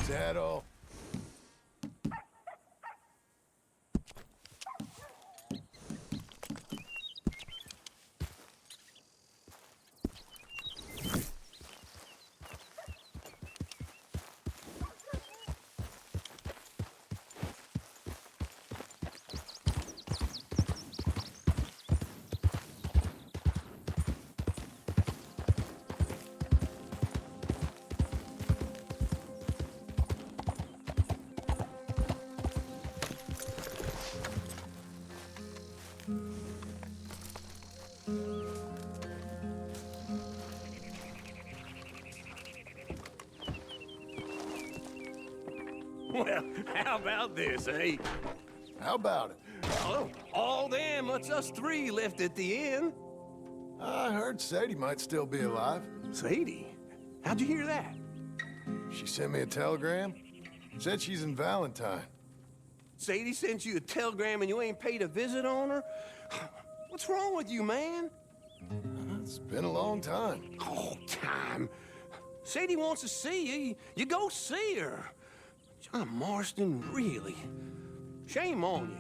Is that all? Well, how about this, eh? How about it? Oh, all them, it's us three left at the inn. I heard Sadie might still be alive. Sadie? How'd you hear that? She sent me a telegram. Said she's in Valentine. Sadie sent you a telegram and you ain't paid a visit on her? What's wrong with you, man? It's been a long time. Oh, time. Sadie wants to see you. You go see her. John Marston, really? Shame on you.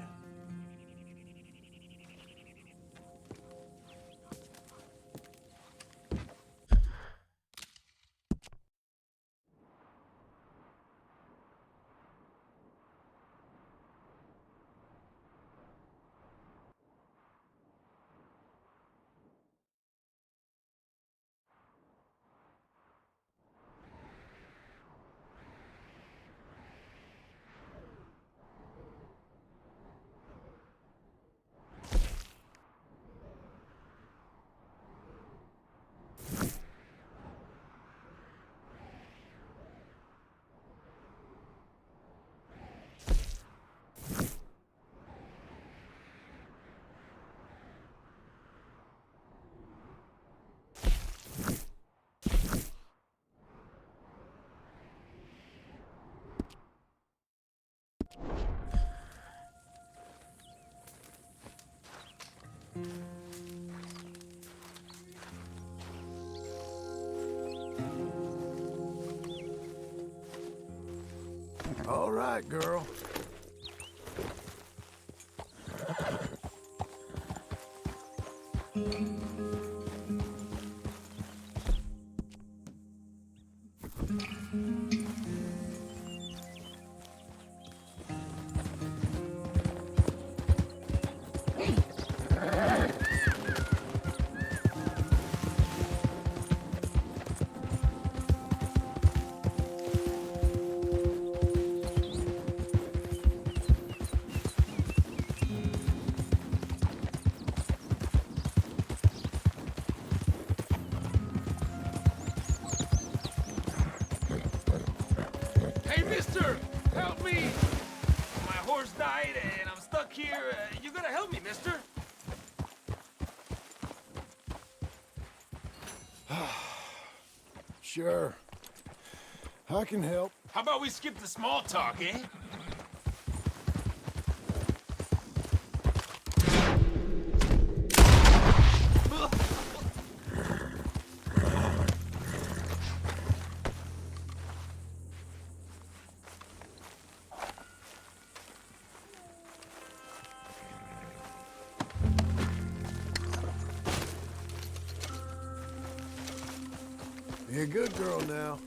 All right, girl. Hey, mister! Help me! My horse died and I'm stuck here. You gotta help me, mister. Sure. I can help. How about we skip the small talk, eh? Be a good girl now.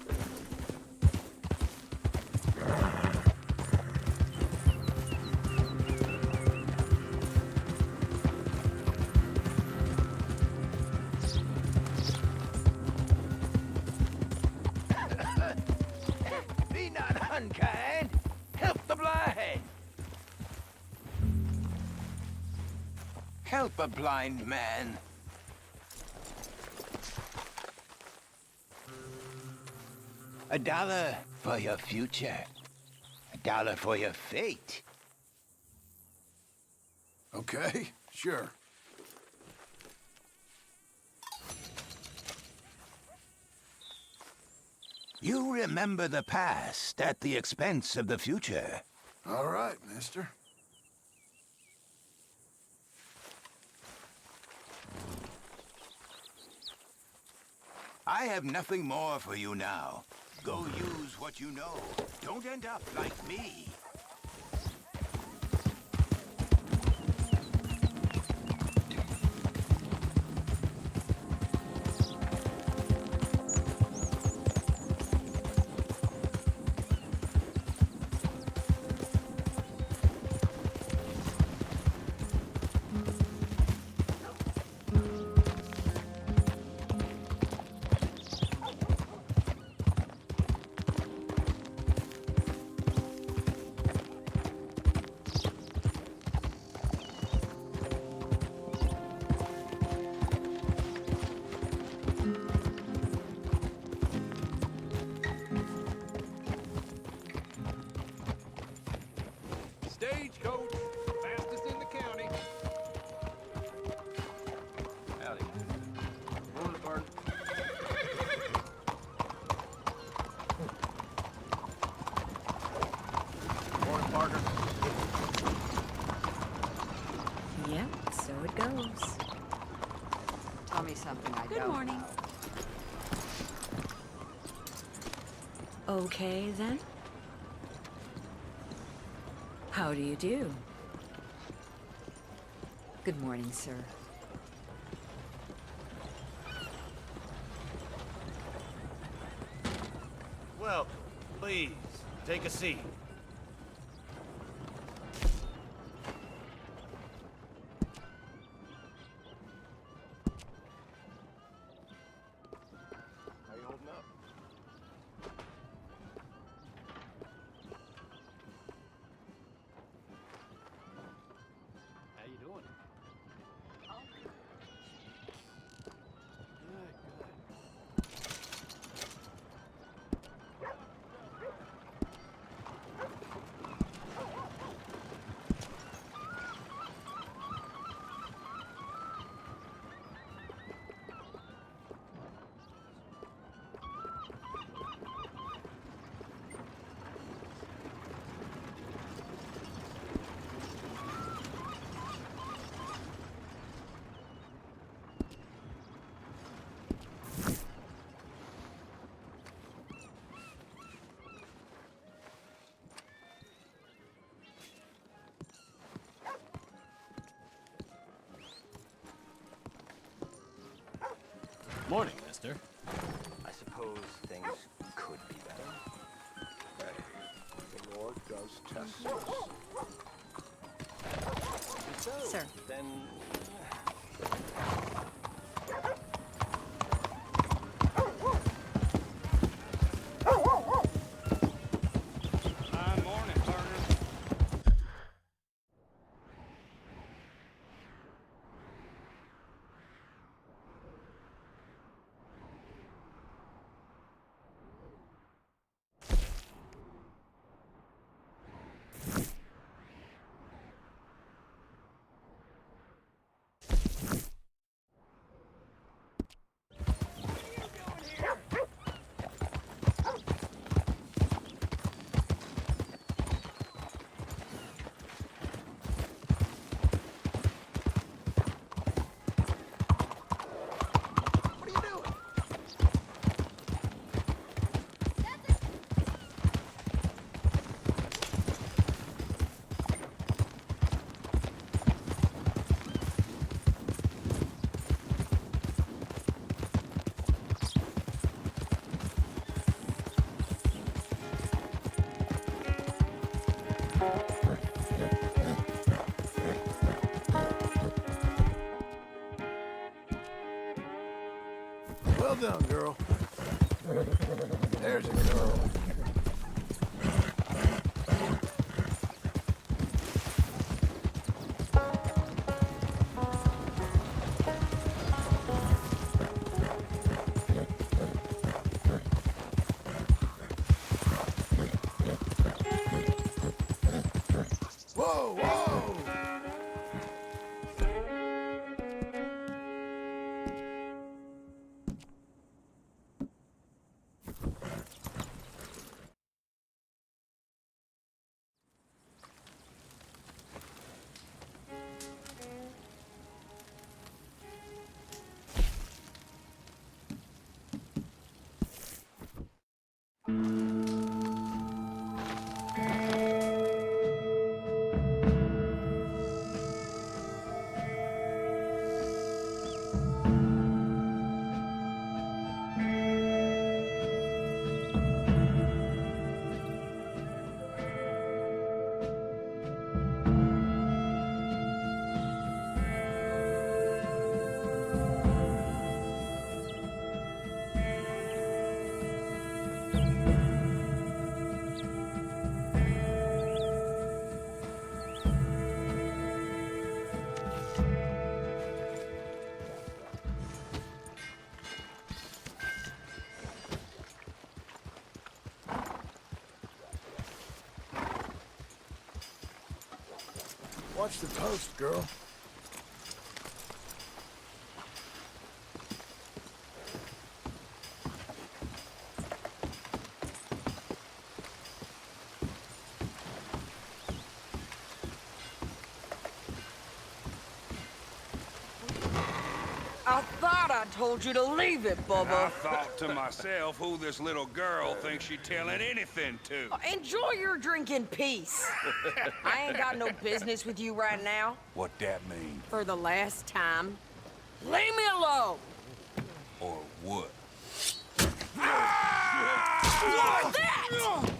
Be not unkind. Help the blind. Help a blind man. $1 for your future. $1 for your fate. Okay, sure. You remember the past at the expense of the future. All right, mister. I have nothing more for you now. Go use what you know. Don't end up like me. Stagecoach, fastest in the county. Howdy. Morning, Bart. Morning, partner. Yep, so it goes. Tell me something I Good don't morning. know. Okay, then. How do you do? Good morning, sir. Welcome. Please, take a seat. How you holding up? How you doing? Morning, mister. I suppose things could be better. The Lord does test us. So, Sir. then... Morning, partner. Well done, girl. There's a girl. Whoa, whoa! Watch the post, girl. I thought I told you to leave it, I Bubba. thought to myself who this little girl thinks she's telling anything to. Enjoy your drink in peace. I ain't got no business with you right now. What that mean? For the last time, leave me alone. Or what? What's that?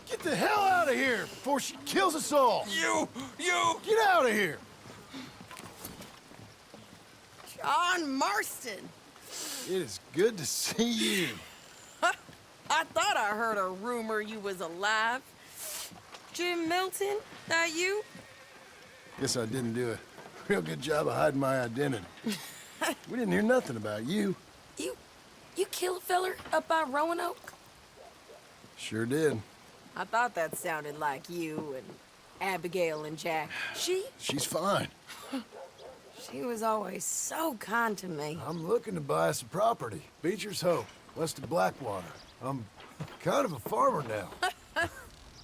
Get the hell out of here before she kills us all! You! Get out of here! John Marston. It is good to see you. I thought I heard a rumor you was alive. Jim Milton, that you? Guess I didn't do a real good job of hiding my identity. We didn't hear nothing about you. You kill a feller up by Roanoke? Sure did. I thought that sounded like you and Abigail and Jack. She's fine. She was always so kind to me. I'm looking to buy some property. Beecher's Hope, west of Blackwater. I'm kind of a farmer now.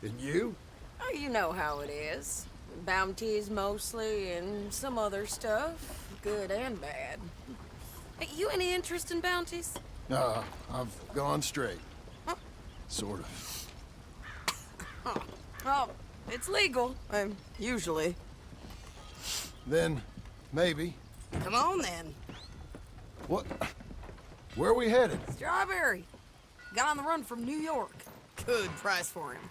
And you? Oh, you know how it is. Bounties mostly, and some other stuff, good and bad. Hey, you any interest in bounties? I've gone straight. Huh? Sort of. Huh. Oh, it's legal, usually. Then, maybe. Come on, then. What? Where are we headed? Strawberry. Got on the run from New York. Good price for him.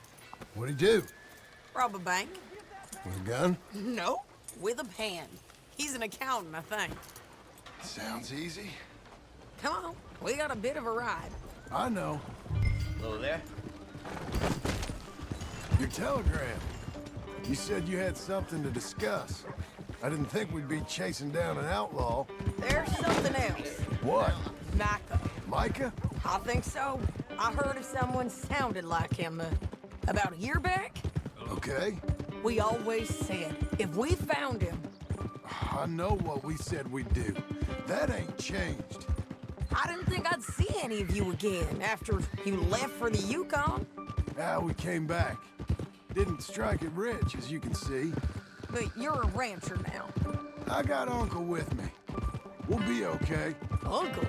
What'd he do? Rob a bank? With a gun? No, with a pen. He's an accountant, I think. Sounds easy. Come on, we got a bit of a ride. I know. Hello there. Your telegram. You said you had something to discuss. I didn't think we'd be chasing down an outlaw. There's something else. What? Micah. Micah? I think so. I heard of someone sounded like him about a year back. Okay. We always said if we found him, I know what we said we'd do. That ain't changed. I didn't think I'd see any of you again after you left for the Yukon. Now we came back. Didn't strike it rich, as you can see. But you're a rancher now. I got Uncle with me. We'll be okay. Uncle?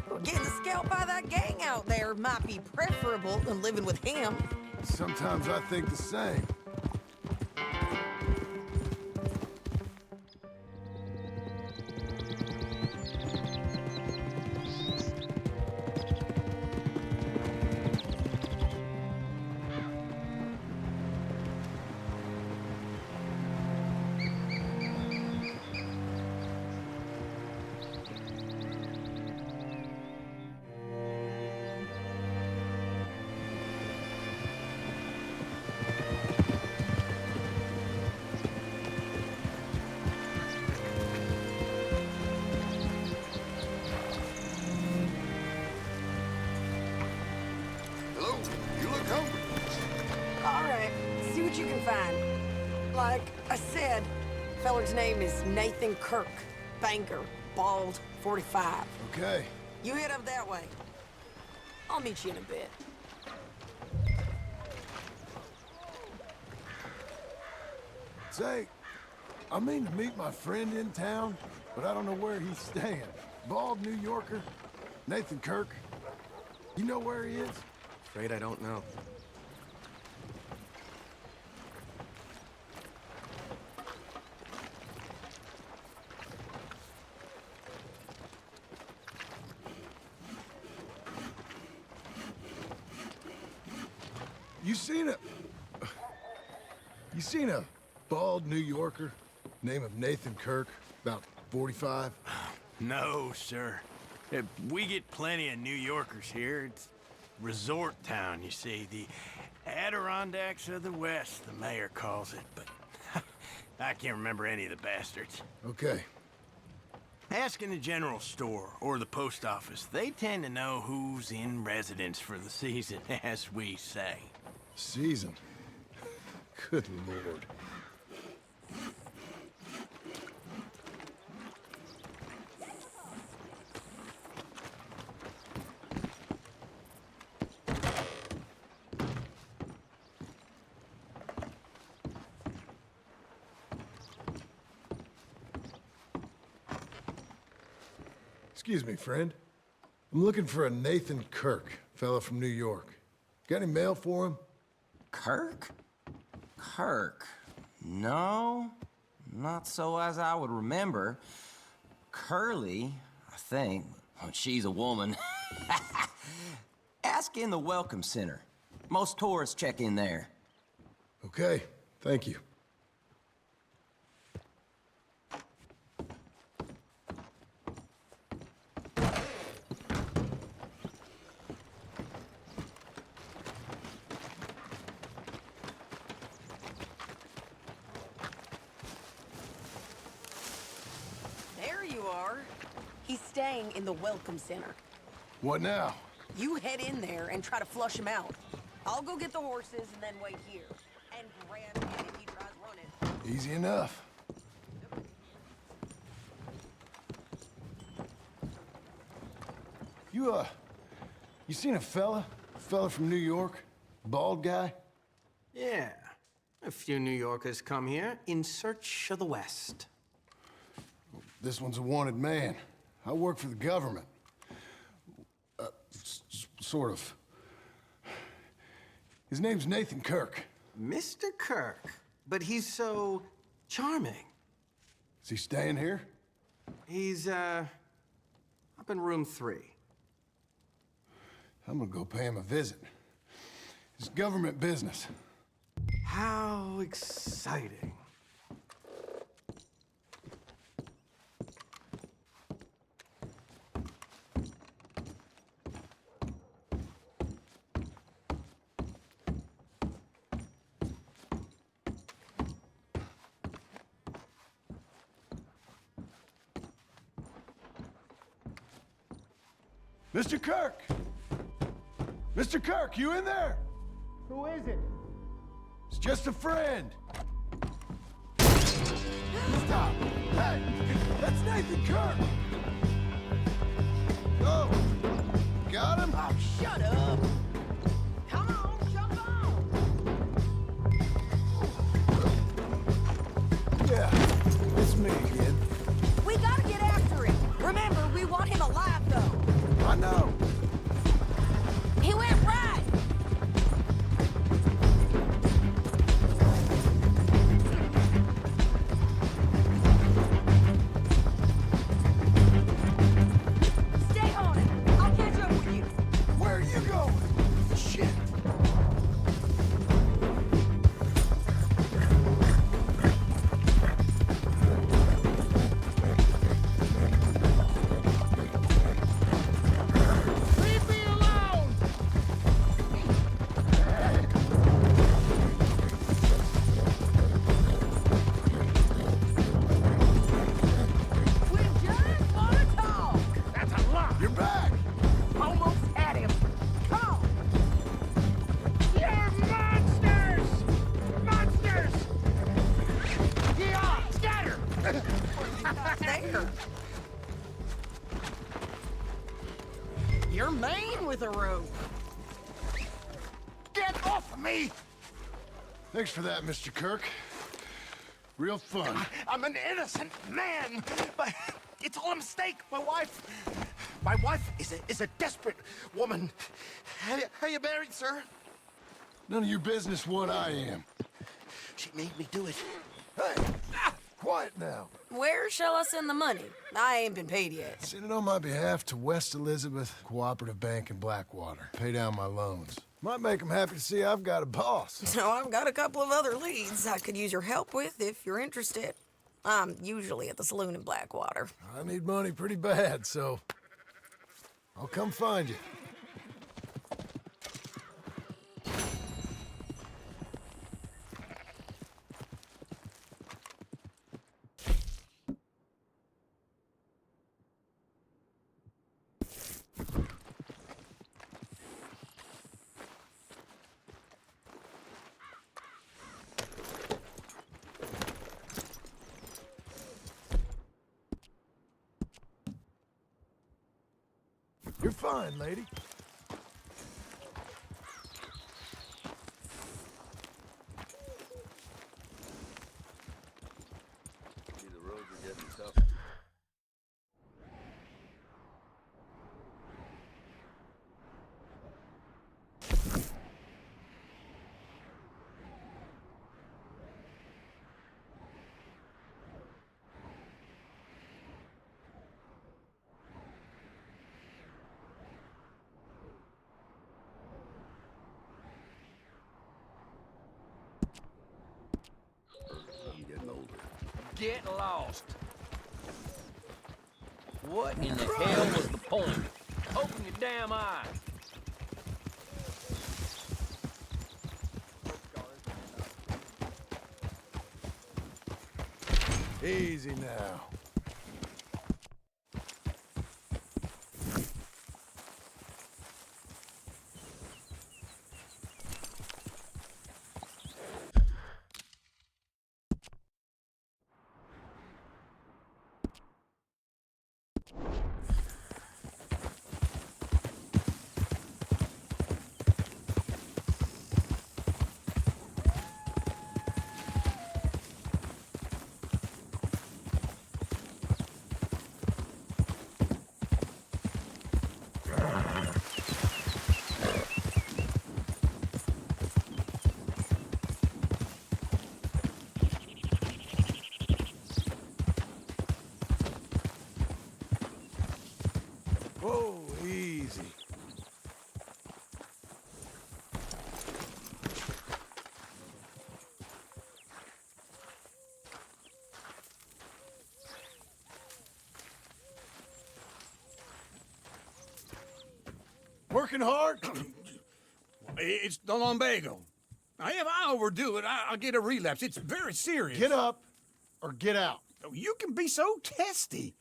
Well, getting scalped by that gang out there might be preferable than living with him. Sometimes I think the same. Hello? You look hungry. All right, see what you can find. Like I said, feller's name is Nathan Kirk. Banker, bald, 45. Okay. You head up that way. I'll meet you in a bit. Say, I mean to meet my friend in town, but I don't know where he's staying. Bald New Yorker, Nathan Kirk. You know where he is? Afraid I don't know. You seen a bald New Yorker, name of Nathan Kirk, about 45? No, sir. We get plenty of New Yorkers here. It's resort town, you see. The Adirondacks of the West, the mayor calls it, but I can't remember any of the bastards. Okay. Ask in the general store or the post office. They tend to know who's in residence for the season, as we say. Season. Good Lord. Excuse me, friend. I'm looking for a Nathan Kirk, fella from New York. Got any mail for him? Kirk? Kirk? No, not so as I would remember. Curly, I think. Oh, she's a woman. Ask in the Welcome Center. Most tourists check in there. Okay, thank you. There you are. He's staying in the Welcome Center. What now? You head in there and try to flush him out. I'll go get the horses and then wait here. And grab him if he tries running. Easy enough. You seen a fella? Fella from New York? Bald guy? Yeah. A few New Yorkers come here in search of the West. This one's a wanted man. I work for the government. Sort of. His name's Nathan Kirk. Mr. Kirk? But he's so charming. Is he staying here? He's, up in room 3. I'm gonna go pay him a visit. It's government business. How exciting. Mr. Kirk! Mr. Kirk, you in there? Who is it? It's just a friend. Stop! Hey! That's Nathan Kirk! Oh! Got him? Oh, shut up! Come on, jump on! Yeah, it's me, kid. We gotta get after him. Remember, we want him alive, though. I know. He went right. Stay on it. I'll catch up with you. Where are you going? Shit. Leave me alone! We just want to talk. That's a lie! You're back! Almost had him. Come on. You're monsters! Monsters! Yeah, scatter! There. You're Maine with a rope. Get off of me! Thanks for that, Mr. Kirk. Real fun. I'm an innocent man, but it's all a mistake. My wife is a desperate woman. How you married, sir? None of your business what I am. She made me do it. Hey! Quiet now. Where shall I send the money? I ain't been paid yet. Send it on my behalf to West Elizabeth Cooperative Bank in Blackwater. Pay down my loans. Might make them happy to see I've got a boss. So I've got a couple of other leads I could use your help with if you're interested. I'm usually at the saloon in Blackwater. I need money pretty bad, so I'll come find you. You're fine, lady. The roads are getting tough. I'm getting older. Get lost. What in the hell was the point? Open your damn eyes. Easy now. Whoa, easy. Working hard? It's the lumbago. Now, if I overdo it, I'll get a relapse. It's very serious. Get up or get out. Oh, you can be so testy.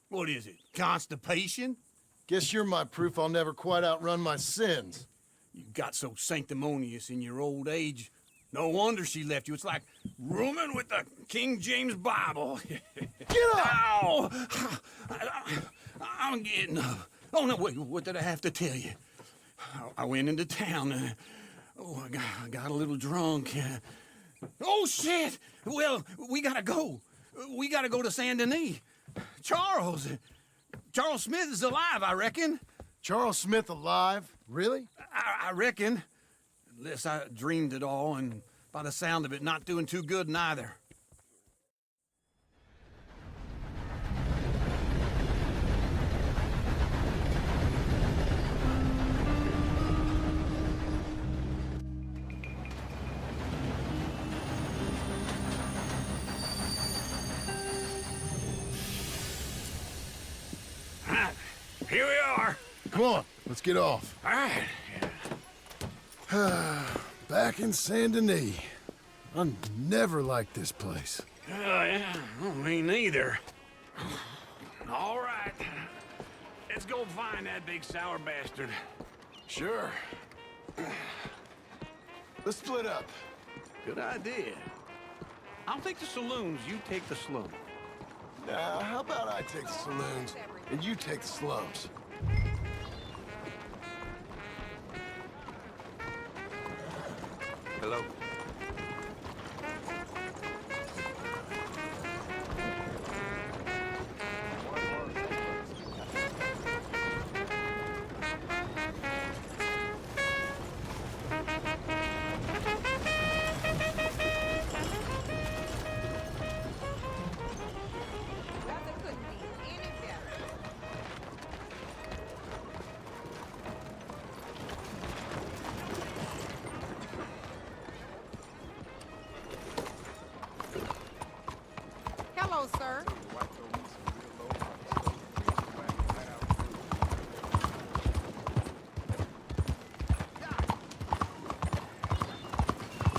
What is it, constipation? Guess you're my proof I'll never quite outrun my sins. You got so sanctimonious in your old age. No wonder she left you. It's like rooming with the King James Bible. Get up! Ow! I'm getting up. Oh, no, wait, what did I have to tell you? I went into town. I got a little drunk. Oh, shit! Well, we gotta go. We gotta go to Saint Denis. Charles Smith is alive, I reckon. Charles Smith alive? Really? I reckon. Unless I dreamed it all, and by the sound of it, not doing too good neither. Here we are. Come on, let's get off. All right. Back in Saint Denis. I never liked this place. Yeah, well, me neither. All right. Let's go find that big sour bastard. Sure. Let's split up. Good idea. I'll take the saloons, you take the slum. Now, how about I take the saloons and you take the slums? Hello. Hello, sir.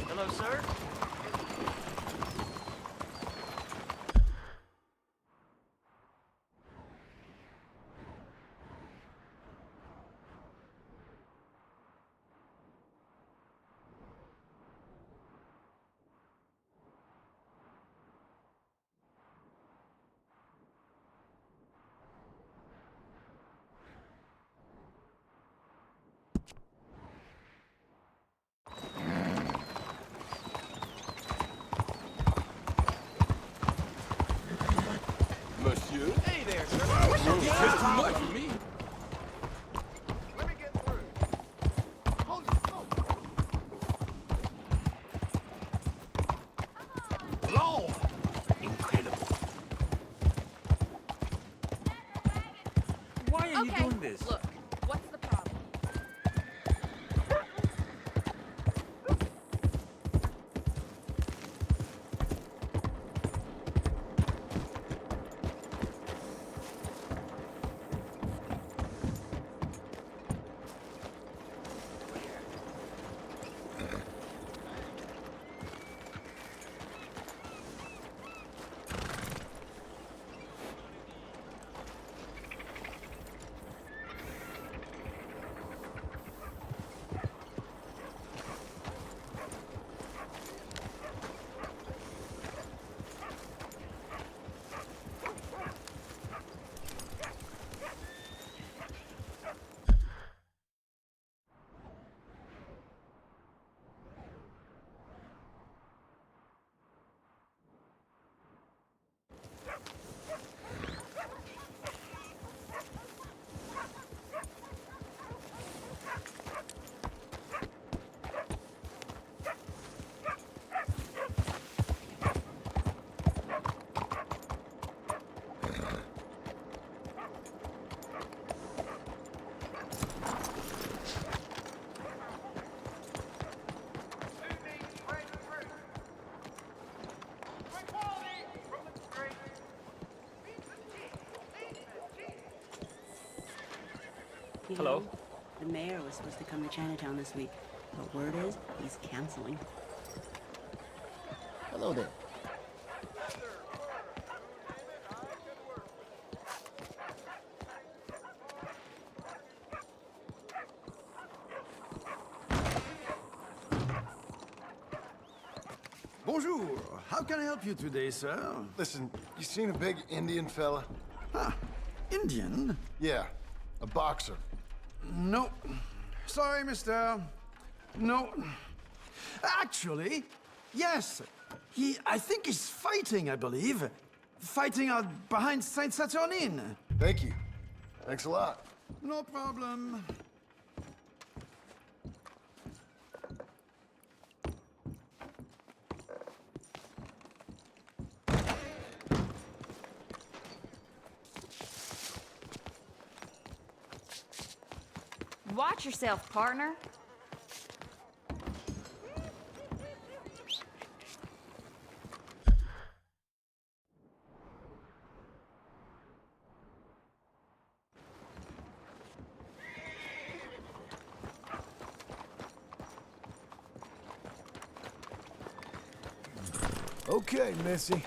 Hello, sir. this. Look, what's the problem? You Hello? know, the mayor was supposed to come to Chinatown this week, but word is he's canceling. Hello there. Bonjour. How can I help you today, sir? Listen, you seen a big Indian fella? Ah, Indian? Yeah, a boxer. No. Sorry, mister. No. Actually, yes. I think he's fighting, I believe. Fighting out behind Saint Saturnine. Thank you. Thanks a lot. No problem. Watch yourself, partner. Okay, Missy.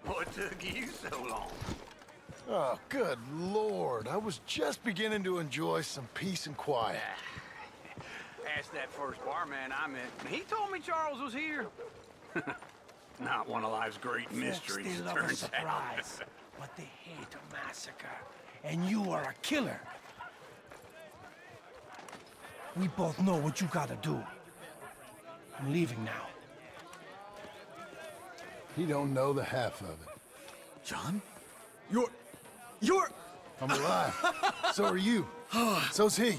What took you so long? Oh, good Lord. I was just beginning to enjoy some peace and quiet. Asked that first barman I met. He told me Charles was here. Not one of life's great mysteries, They love a turns surprise, but they hate a massacre. And you are a killer. We both know what you gotta do. I'm leaving now. He don't know the half of it. John? You're... I'm alive. So are you. So's he.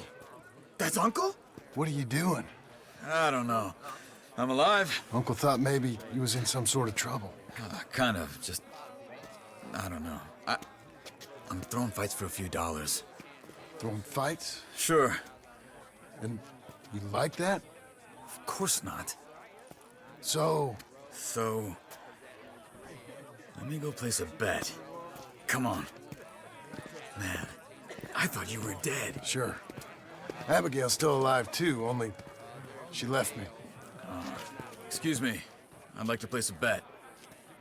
That's Uncle? What are you doing? I don't know. I'm alive. Uncle thought maybe he was in some sort of trouble. Kind of. Just... I don't know. I'm throwing fights for a few dollars. Throwing fights? Sure. And you like that? Of course not. So... Let me go place a bet. Come on. Man, I thought you were dead. Sure. Abigail's still alive too, only she left me. Excuse me. I'd like to place a bet.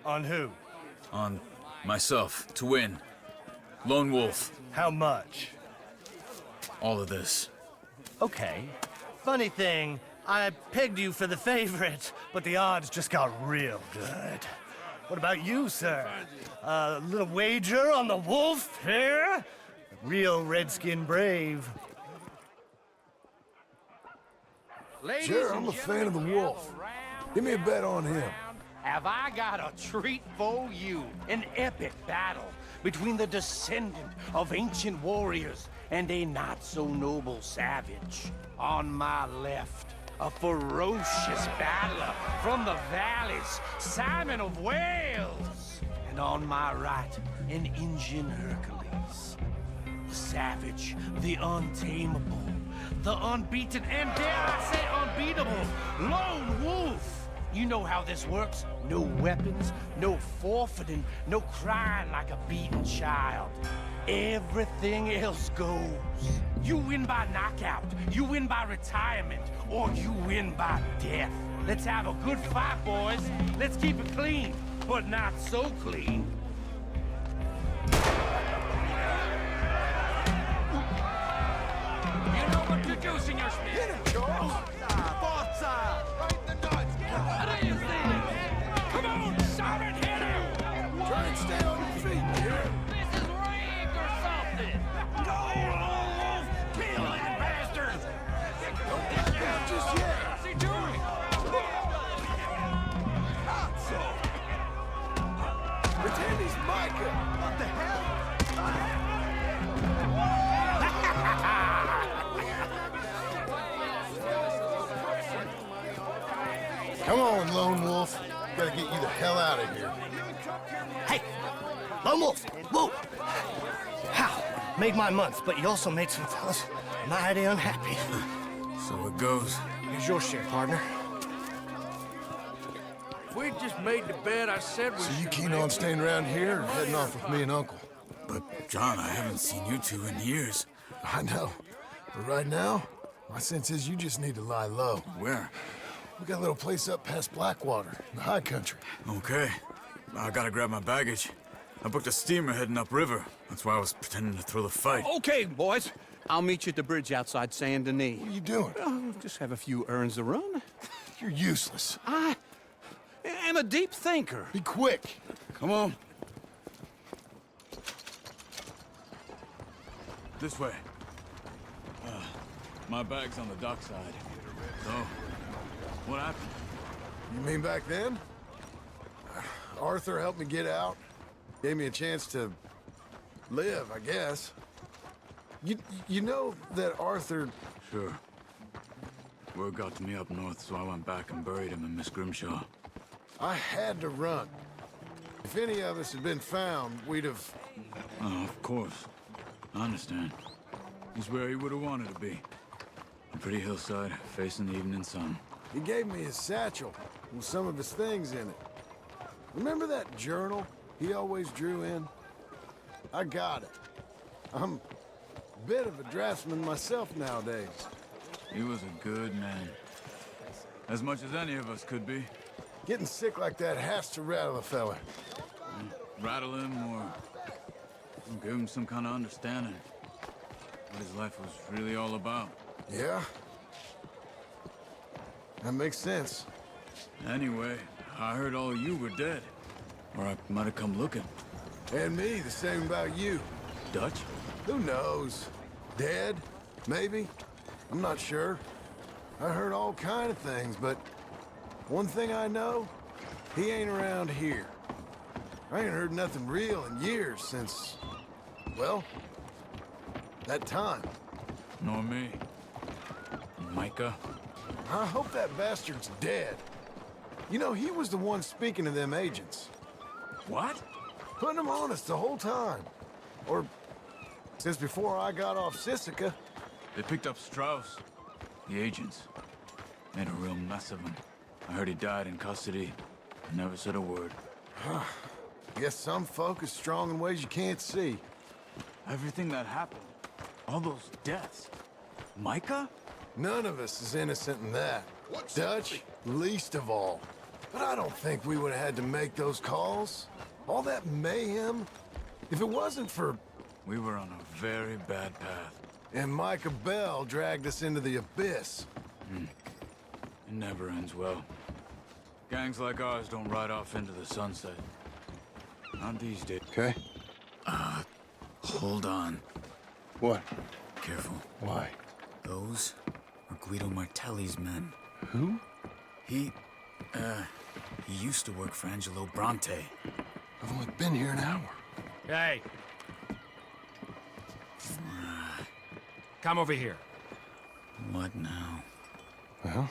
On who? On myself, to win. Lone Wolf. How much? All of this. Okay. Funny thing, I pegged you for the favorite, but the odds just got real good. What about you, sir? A little wager on the wolf here? Real redskin brave. Sure, I'm a fan of the wolf. Give me a bet on him. Have I got a treat for you? An epic battle between the descendant of ancient warriors and a not-so-noble savage. On my left, a ferocious battler from the valleys, Simon of Wales. And on my right, an Indian Hercules. The savage, the untamable, the unbeaten, and dare I say unbeatable, Lone Wolf. You know how this works. No weapons, no forfeiting, no crying like a beaten child. Everything else goes. You win by knockout, you win by retirement, or you win by death. Let's have a good fight, boys. Let's keep it clean, but not so clean. You know what to do, Senor Smith. Hit him, Charles. Forza! Right in the nuts. What do you think? Come on, Simon, hit him! Try and stay on your feet, dear. This is rigged or something. Go, Lone Wolf! Kill that bastard! Don't back down just yet. What's he doing? Pretend he's Micah. What the hell? Come on, Lone Wolf. Gotta get you the hell out of here. Hey! Lone Wolf! Whoa! How? Made my month, but you also made some fellas mighty unhappy. So it goes. Here's your share, partner. We just made the bed I said we So you should keen make. on staying around here or heading off with me and Uncle? But, John, I haven't seen you two in years. I know. But right now, my sense is you just need to lie low. Where? We got a little place up past Blackwater, in the high country. Okay. I gotta grab my baggage. I booked a steamer heading upriver. That's why I was pretending to throw the fight. Okay, boys. I'll meet you at the bridge outside Saint Denis. What are you doing? Oh, just have a few errands to run. You're useless. I am a deep thinker. Be quick. Come on. This way. My bag's on the dockside. So, what happened? You mean back then? Arthur helped me get out. Gave me a chance to live, I guess. You know that Arthur... Sure. Word got to me up north, so I went back and buried him in Miss Grimshaw. I had to run. If any of us had been found, we'd have... Oh, of course. I understand. He's where he would have wanted to be. A pretty hillside, facing the evening sun. He gave me his satchel with some of his things in it. Remember that journal he always drew in? I got it. I'm a bit of a draftsman myself nowadays. He was a good man. As much as any of us could be. Getting sick like that has to rattle a fella. Rattle him or give him some kind of understanding. What his life was really all about. Yeah? That makes sense. Anyway, I heard all of you were dead. Or I might have come looking. And me, the same about you. Dutch? Who knows? Dead? Maybe? I'm not sure. I heard all kind of things, but one thing I know, he ain't around here. I ain't heard nothing real in years since, well, that time. Nor me. Micah? I hope that bastard's dead. You know, he was the one speaking to them agents. What? Putting them on us the whole time. Or since before I got off Sisika. They picked up Strauss. The agents. Made a real mess of him. I heard he died in custody. Never said a word. Guess some folk is strong in ways you can't see. Everything that happened. All those deaths. Micah? None of us is innocent in that. Dutch, least of all. But I don't think we would have had to make those calls. All that mayhem. If it wasn't for... We were on a very bad path. And Micah Bell dragged us into the abyss. It never ends well. Gangs like ours don't ride off into the sunset. Not these days. Okay. Hold on. What? Careful. Why? Those are Guido Martelli's men. Who? He used to work for Angelo Bronte. I've only been here an hour. Hey. Come over here. What now? Well,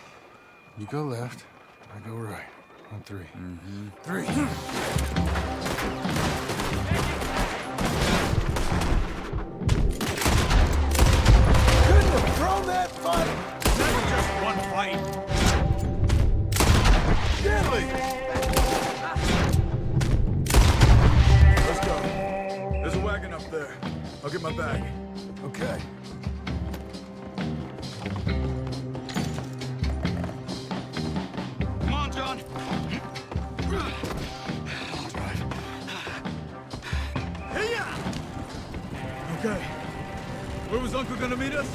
You go left, I go right. On 3. Mm-hmm. 3. Couldn't have thrown that fight! Never just one fight. Deadly! Let's go. There's a wagon up there. I'll get my bag. Okay. Come on, John. Okay. Where was Uncle gonna meet us?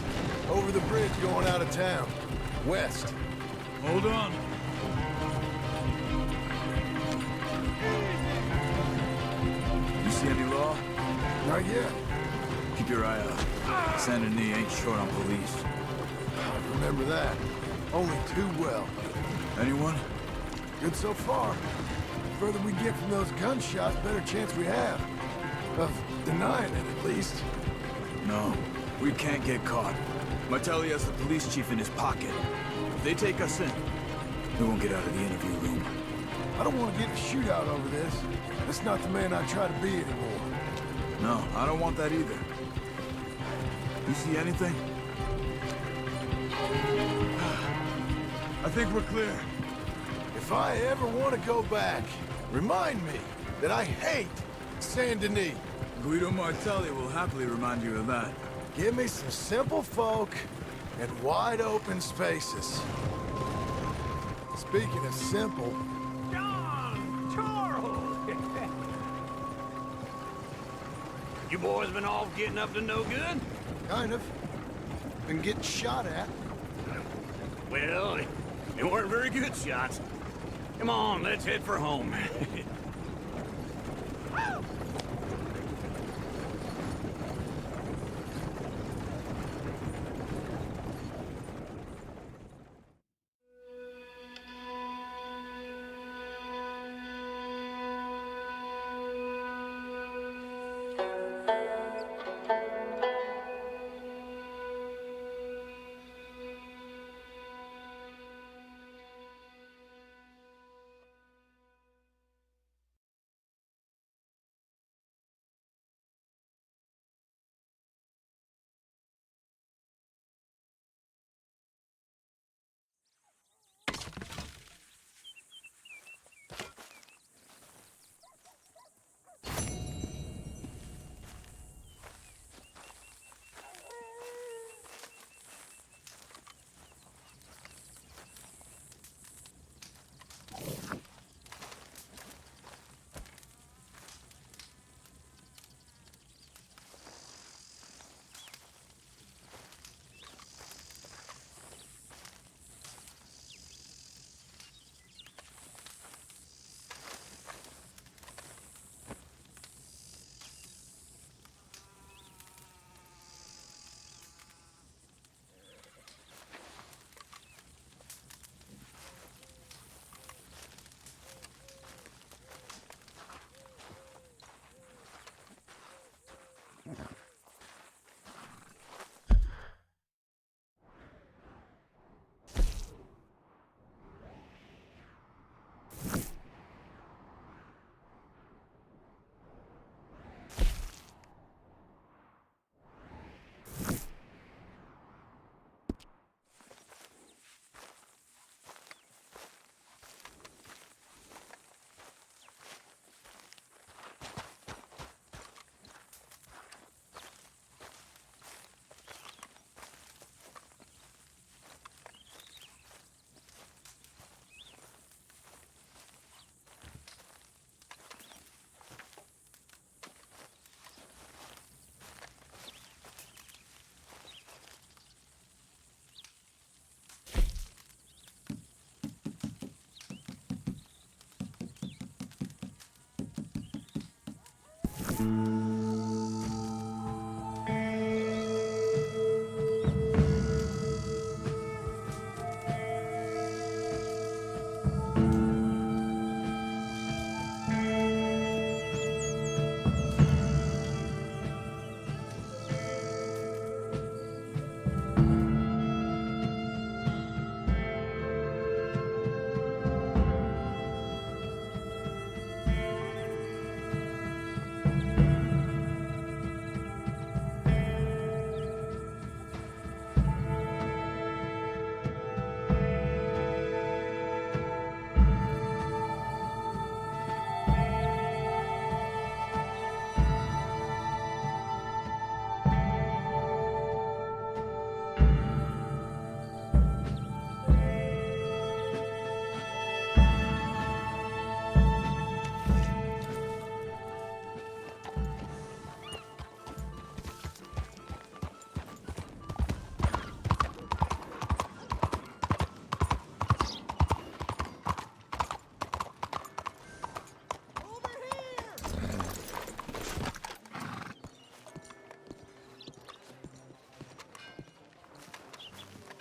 Over the bridge going out of town. West. Hold on. You see any law? Not yet. Keep your eye out. Saint Denis ain't short on police. I remember that. Only too well. Anyone? Good so far. The further we get from those gunshots, better chance we have. Of denying it, at least. No, we can't get caught. Martelli has the police chief in his pocket. If they take us in, we won't get out of the interview room. I don't want to get in a shootout over this. That's not the man I try to be anymore. No, I don't want that either. You see anything? I think we're clear. If I ever want to go back, remind me that I hate Saint Denis. Guido Martelli will happily remind you of that. Give me some simple folk and wide open spaces. Speaking of simple... John! Charles! You boys been off getting up to no good? Kind of. Been getting shot at. Well, they weren't very good shots. Come on, let's head for home.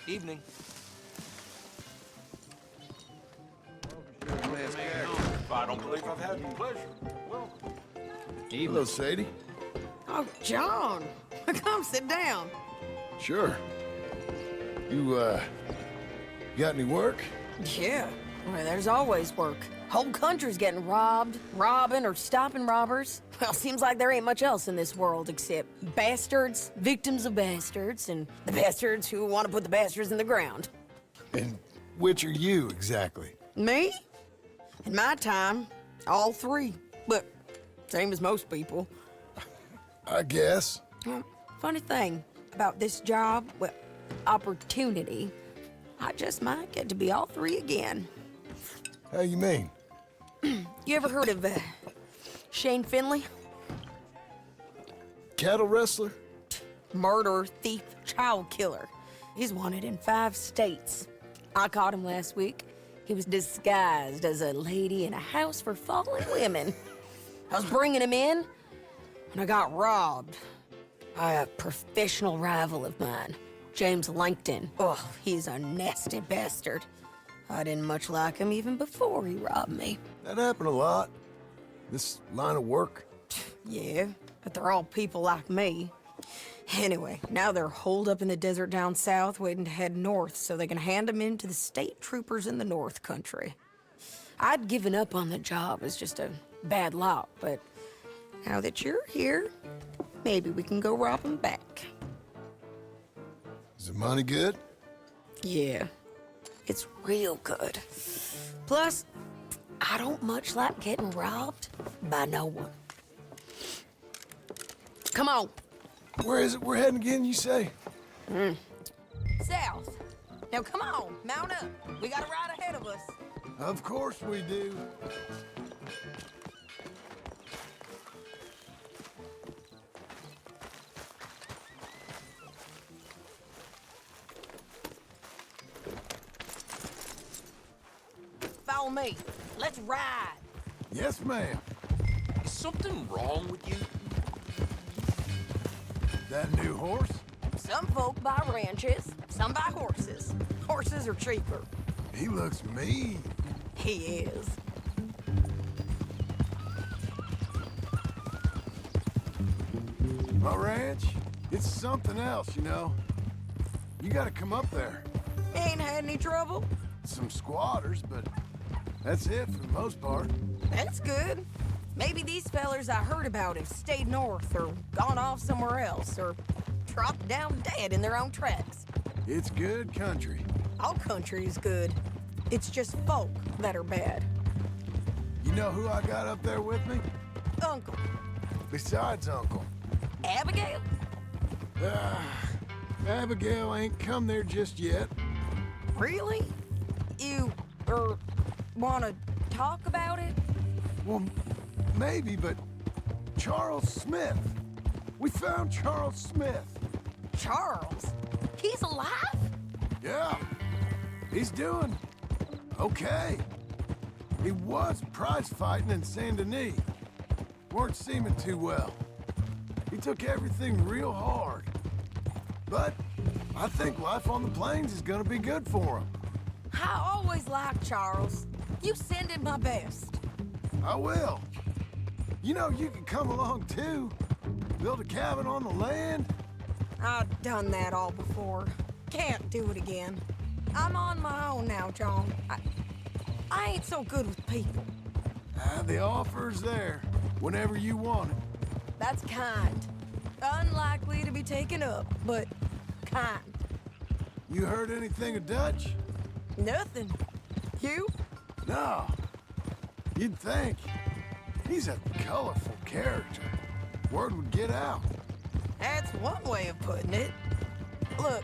Evening. I don't believe I've had the pleasure. Welcome. Hello, Sadie. Oh, John. Come sit down. Sure. You got any work? Yeah. Well, there's always work. Whole country's getting robbed, robbing, or stopping robbers. Well, seems like there ain't much else in this world except bastards, victims of bastards, and the bastards who want to put the bastards in the ground. And which are you, exactly? Me? In my time, all three. But same as most people. I guess. Well, funny thing about this job, well, opportunity, I just might get to be all three again. How you mean? You ever heard of Shane Finley? Cattle wrestler? Murderer, thief, child killer. He's wanted in 5 states. I caught him last week. He was disguised as a lady in a house for fallen women. I was bringing him in, and I got robbed by a professional rival of mine, James Langton. Oh, he's a nasty bastard. I didn't much like him even before he robbed me. That happened a lot. This line of work. Yeah, but they're all people like me. Anyway, now they're holed up in the desert down south, waiting to head north so they can hand them in to the state troopers in the north country. I'd given up on the job as just a bad lot, but now that you're here, maybe we can go rob them back. Is the money good? Yeah, it's real good. Plus, I don't much like getting robbed by no one. Come on. Where is it we're heading again, you say? South. Now come on, mount up. We got a ride ahead of us. Of course we do. Follow me. Let's ride. Yes, ma'am. Is something wrong with you? That new horse? Some folk buy ranches, some buy horses. Horses are cheaper. He looks mean. He is. My ranch? It's something else, you know. You gotta come up there. Ain't had any trouble? Some squatters, but that's it for the most part. That's good. Maybe these fellers I heard about have stayed north or gone off somewhere else or dropped down dead in their own tracks. It's good country. All country is good. It's just folk that are bad. You know who I got up there with me? Uncle. Besides Uncle. Abigail? Abigail ain't come there just yet. Really? You, wanna talk about it? Well, maybe, but Charles Smith. We found Charles Smith. Charles? He's alive? Yeah. He's doing okay. He was prize fighting in Saint Denis. Weren't seeming too well. He took everything real hard. But I think life on the plains is gonna be good for him. I always liked Charles. You send him my best. I will. You know, you can come along too. Build a cabin on the land. I've done that all before. Can't do it again. I'm on my own now, John. I ain't so good with people. The offer's there whenever you want it. That's kind. Unlikely to be taken up, but kind. You heard anything of Dutch? Nothing. You? No. You'd think. He's a colorful character. Word would get out. That's one way of putting it. Look,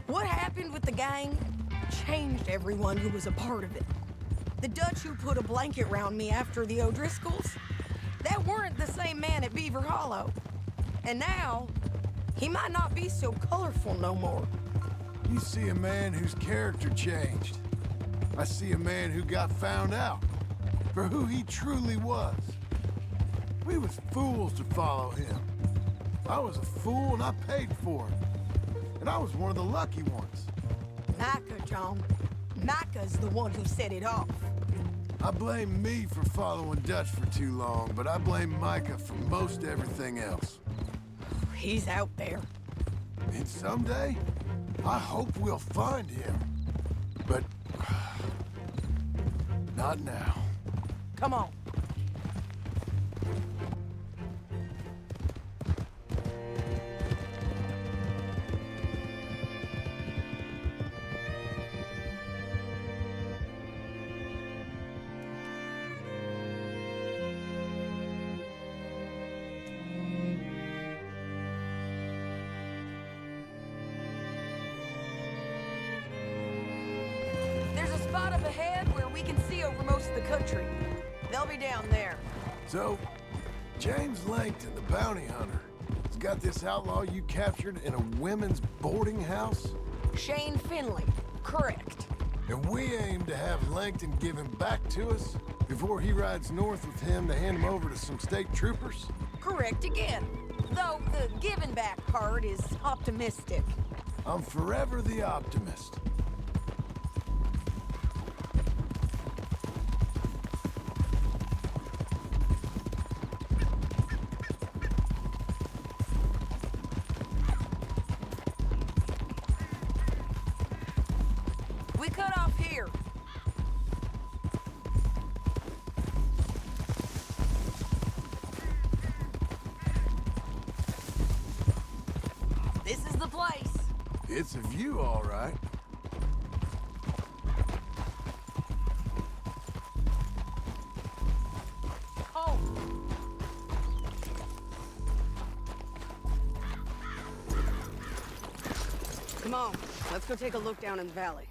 what happened with the gang changed everyone who was a part of it. The Dutch who put a blanket round me after the O'Driscolls, that weren't the same man at Beaver Hollow. And now, he might not be so colorful no more. You see a man whose character changed. I see a man who got found out for who he truly was. We was fools to follow him. I was a fool and I paid for it. And I was one of the lucky ones. Micah, John. Micah's the one who set it off. I blame me for following Dutch for too long, but I blame Micah for most everything else. He's out there. And someday, I hope we'll find him. But... not now. Come on. There's a spot up ahead where we can see over most of the country. They'll be down there. So, James Langton, the bounty hunter, has got this outlaw you captured in a women's boarding house? Shane Finley. Correct. And we aim to have Langton give him back to us before he rides north with him to hand him over to some state troopers? Correct again. Though the giving back part is optimistic. I'm forever the optimist. We cut off here. This is the place. It's a view, all right. Oh. Come on, let's go take a look down in the valley.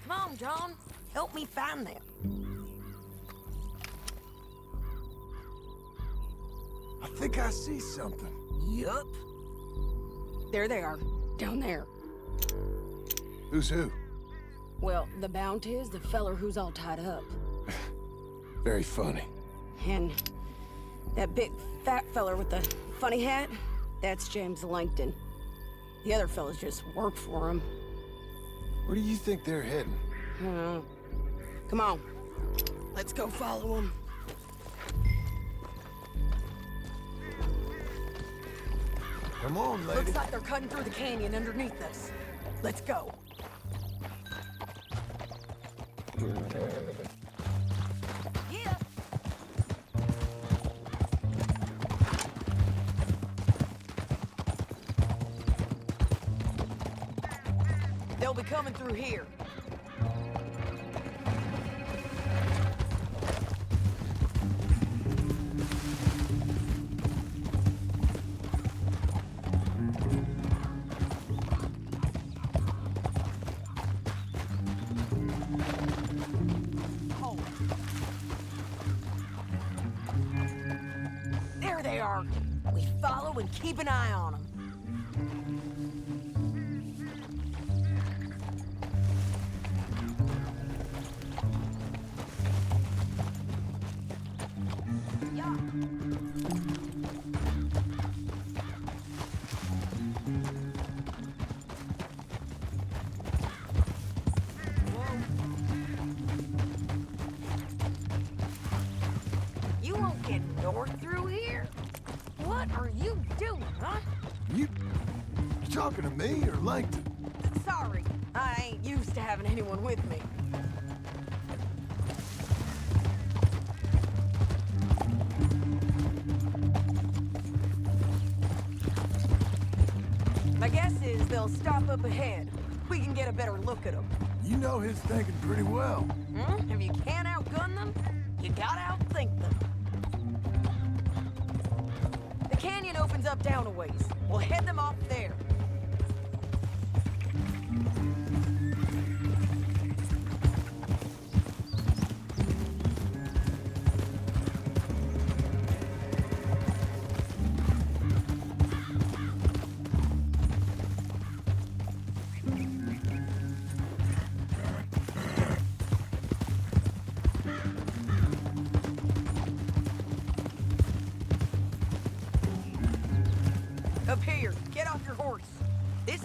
Come on, John. Help me find them. I think I see something. Yup. There they are, down there. Who's who? Well, the bounty is the feller who's all tied up. Very funny. And that big fat feller with the funny hat, that's James Langton. The other fellas just work for him. Where do you think they're heading? Come on. Let's go follow them. Come on, lady. Looks like they're cutting through the canyon underneath us. Let's go. Yeah. They'll be coming through here. Oh. There they are. We follow and keep an eye on them. You won't get north through here? What are you doing, huh? You talking to me or Langton? Sorry, I ain't used to having anyone with me. My guess is they'll stop up ahead. We can get a better look at them. You know his thinking pretty well. If you can't outgun them, you gotta outthink them. The canyon opens up down a ways. We'll head them off there.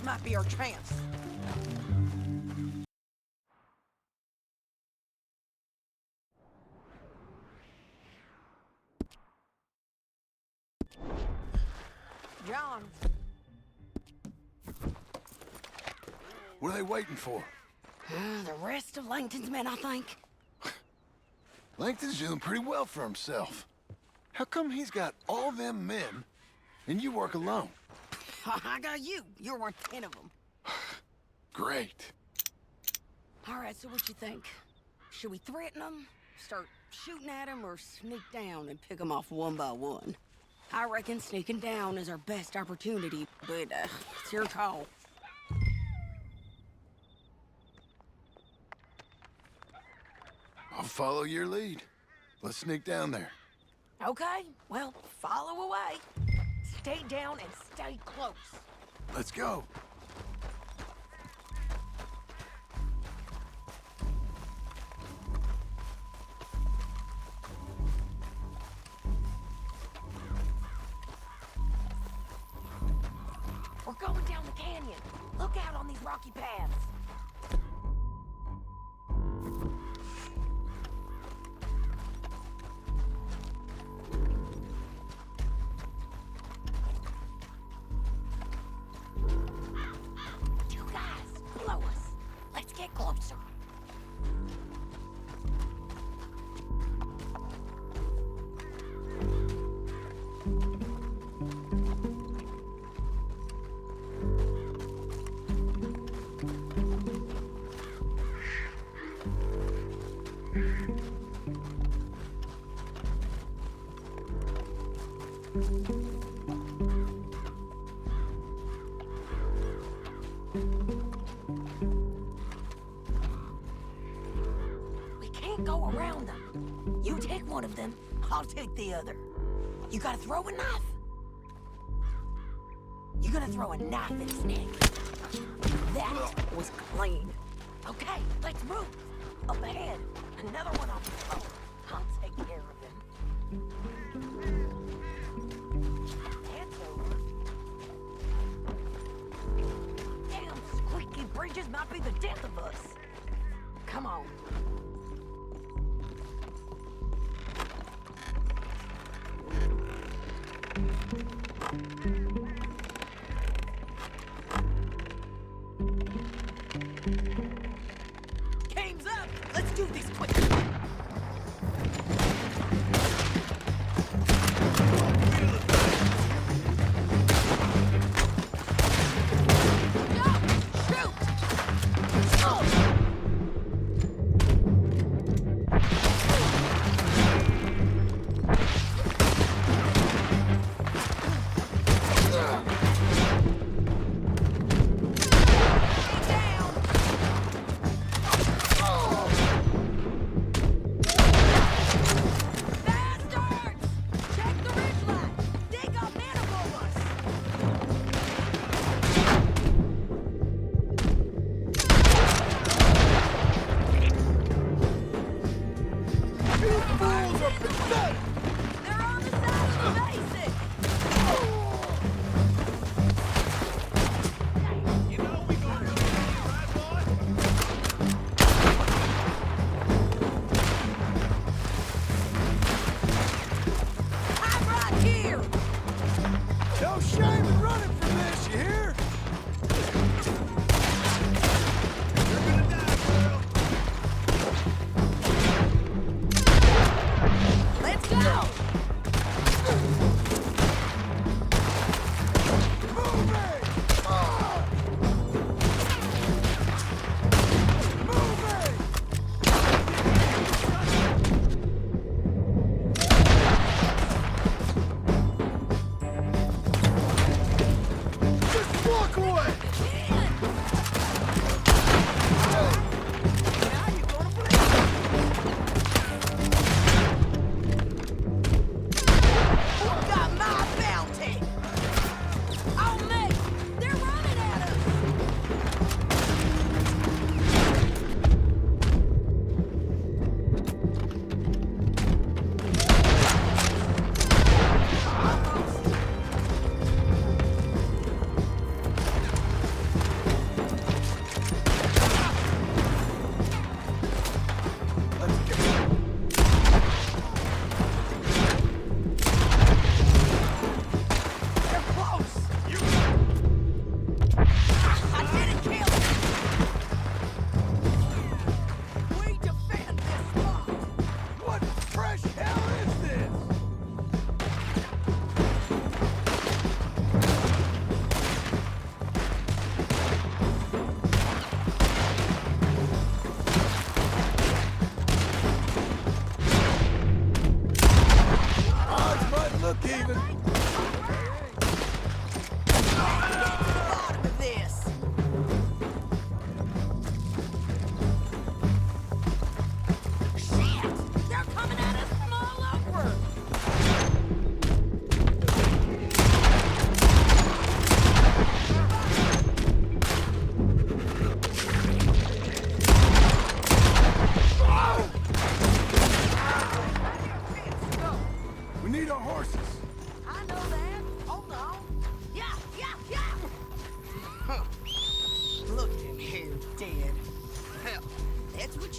might be our chance. John. What are they waiting for? The rest of Langton's men, I think. Langton's doing pretty well for himself. How come he's got all them men, and you work alone? I got you. You're worth 10 of them. Great. All right, so what you think? Should we threaten them, start shooting at them, or sneak down and pick them off one by one? I reckon sneaking down is our best opportunity, but it's your call. I'll follow your lead. Let's sneak down there. Okay, well, follow away. Stay down and stay close. Let's go. We're going down the canyon. Look out on these rocky paths. You guys, blow us. Let's get closer. We can't go around them. You take one of them, I'll take the other. You gotta throw a knife. You gotta throw a knife in his neck. That was clean. Okay, let's move. Up ahead, another one on the floor. I'll take care of him. That's over. Damn squeaky bridges might be the death of us. Come on. Game's up! Let's do this quick!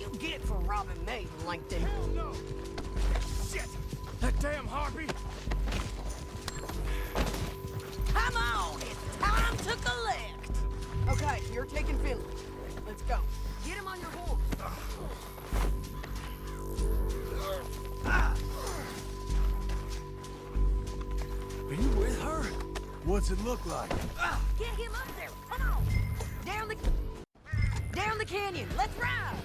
you get for robbing me, Langton? Hell no! Shit! That damn harpy! Come on, it's time to collect. Okay, you're taking Finley. Let's go. Get him on your horse. Are you with her? What's it look like? Get him up there. Come on. Down the canyon. Let's ride.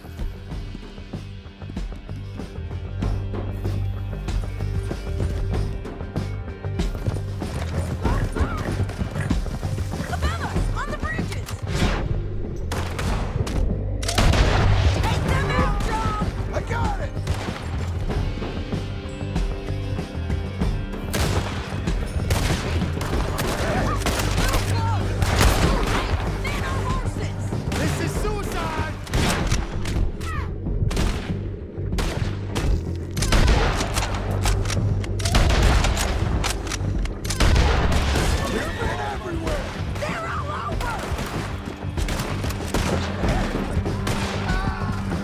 Above us, on the bridges. Take them out, John. I got it! Man on horses. This is suicide! They've been everywhere! They're all over.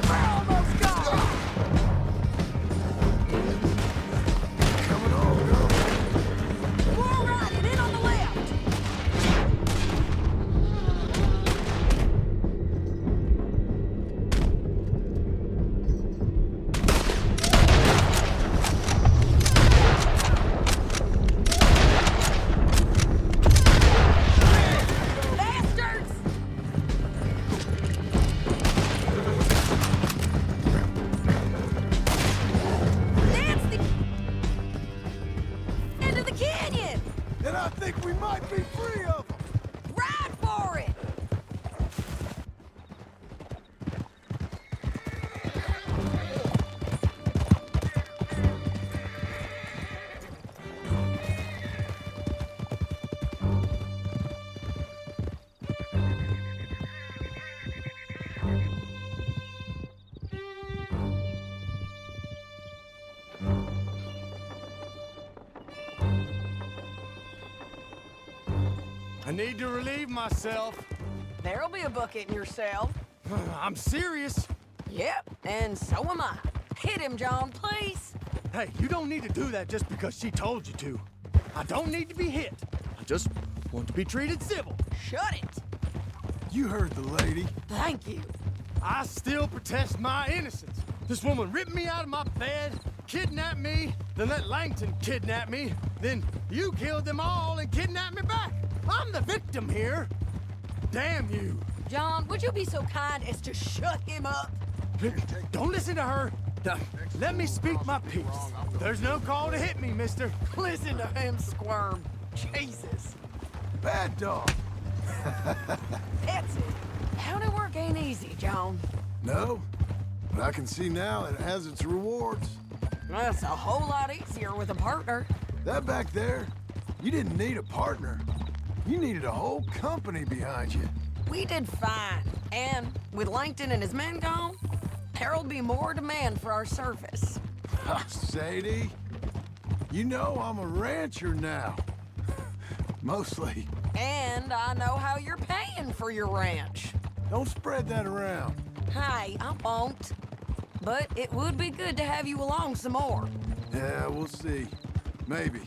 We're almost gone. Coming on, girl. More riding in on the left. Bastards! That's the end of the canyon! And I think we might be free of them! Ride for it! I need to relieve myself. There'll be a bucket in your cell. I'm serious. Yep, and so am I. Hit him, John, please. Hey, you don't need to do that just because she told you to. I don't need to be hit. I just want to be treated civil. Shut it. You heard the lady. Thank you. I still protest my innocence. This woman ripped me out of my bed, kidnapped me, then let Langton kidnap me, then you killed them all and kidnapped me back. I'm the victim here. Damn you. John, would you be so kind as to shut him up? Don't listen to her. Let me speak my piece. There's no call to hit me, mister. Listen to him squirm. Jesus. Bad dog. That's it. County work ain't easy, John. No, but I can see now it has its rewards. That's a whole lot easier with a partner. That back there, you didn't need a partner. You needed a whole company behind you. We did fine. And with Langton and his men gone, there'll be more demand for our service. Sadie, you know I'm a rancher now. Mostly. And I know how you're paying for your ranch. Don't spread that around. Hey, I won't. But it would be good to have you along some more. Yeah, we'll see. Maybe.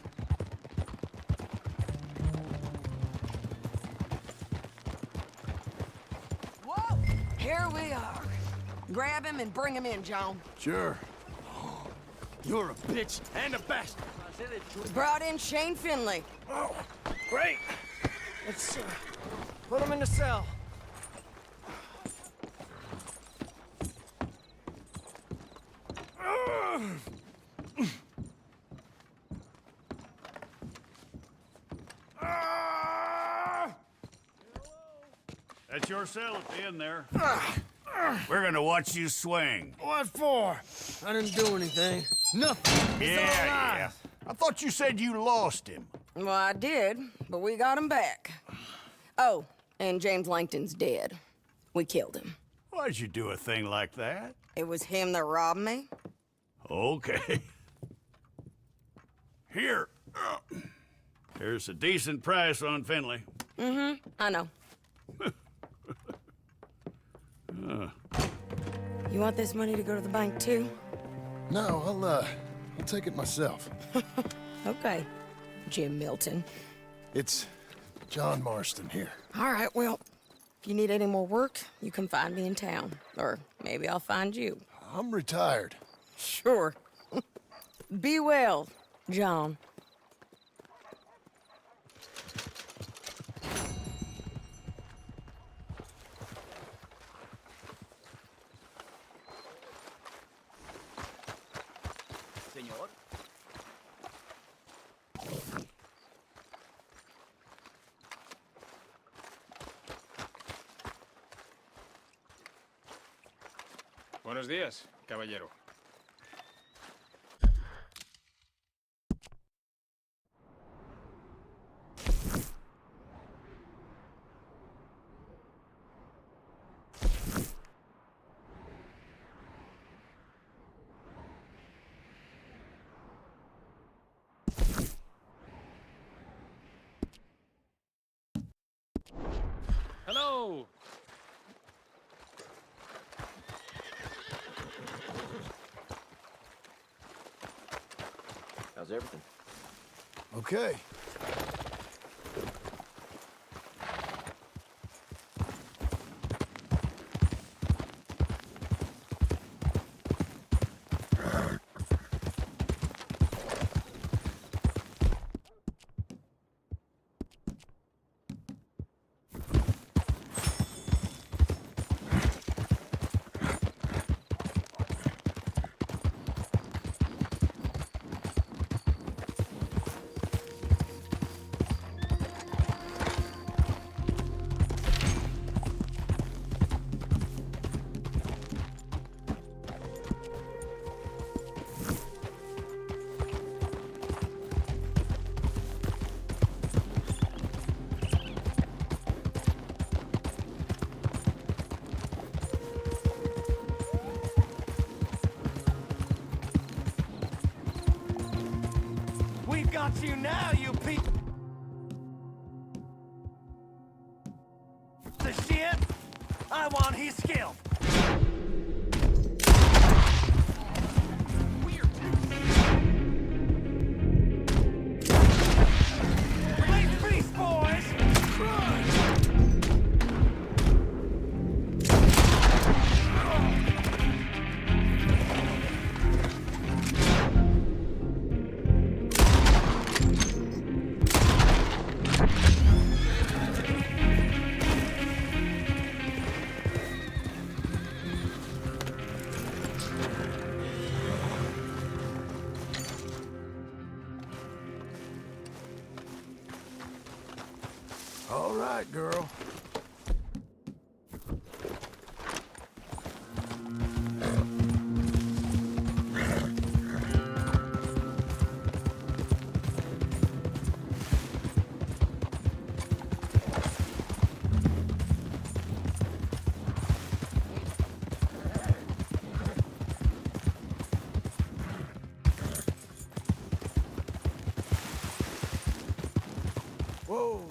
Whoa! Here we are. Grab him and bring him in, John. Sure. You're a bitch and a bastard. We brought in Shane Finley. Oh, great. Let's put him in the cell. That's your cell at the end there. We're gonna watch you swing. What for? I didn't do anything. Nothing. He's all Yeah. alive. I thought you said you lost him. Well, I did, but we got him back. Oh, and James Langton's dead. We killed him. Why'd you do a thing like that? It was him that robbed me. Okay. Here. Here's a decent price on Finley. Mm-hmm, I know. You want this money to go to the bank too? No, I'll take it myself. Okay, Jim Milton. It's John Marston here. All right, well, if you need any more work, you can find me in town. Or maybe I'll find you. I'm retired. Sure. Be well, John. Señor. Buenos días, caballero. Hello. How's everything? Okay. We've got you now, you piece of shit! I want his scalp! Release beast, boys! All right, girl. Whoa,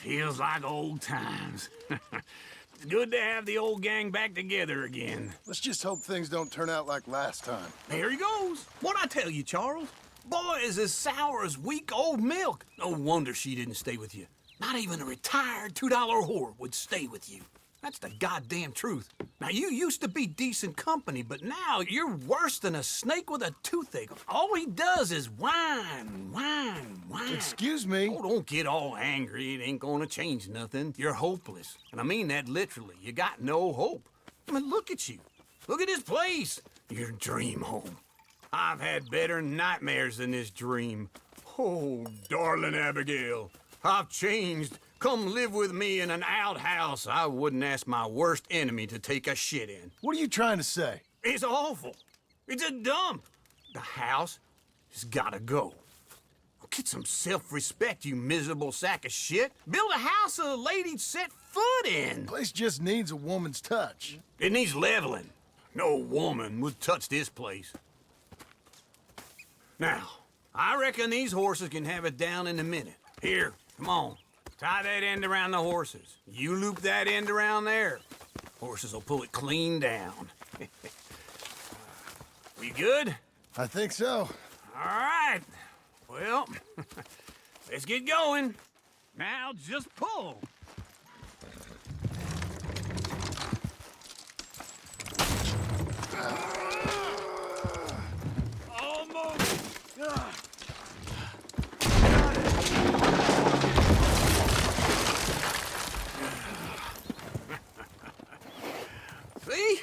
Feels like old times. It's good to have the old gang back together again. Let's just hope things don't turn out like last time. There he goes. What'd I tell you, Charles? Boy is as sour as weak old milk. No wonder she didn't stay with you. Not even a retired $2 whore would stay with you. That's the goddamn truth. Now, you used to be decent company, but now you're worse than a snake with a toothache. All he does is whine. Excuse me? Oh, don't get all angry. It ain't gonna change nothing. You're hopeless. And I mean that literally. You got no hope. I mean, look at you. Look at this place. Your dream home. I've had better nightmares than this dream. Oh, darling Abigail, I've changed. Come live with me in an outhouse I wouldn't ask my worst enemy to take a shit in. What are you trying to say? It's awful. It's a dump. The house has gotta go. Get some self-respect, you miserable sack of shit. Build a house a lady'd set foot in. The place just needs a woman's touch. It needs leveling. No woman would touch this place. Now, I reckon these horses can have it down in a minute. Here, come on. Tie that end around the horses. You loop that end around there. Horses will pull it clean down. We good? I think so. All right. Well, let's get going. Now just pull. Almost. See?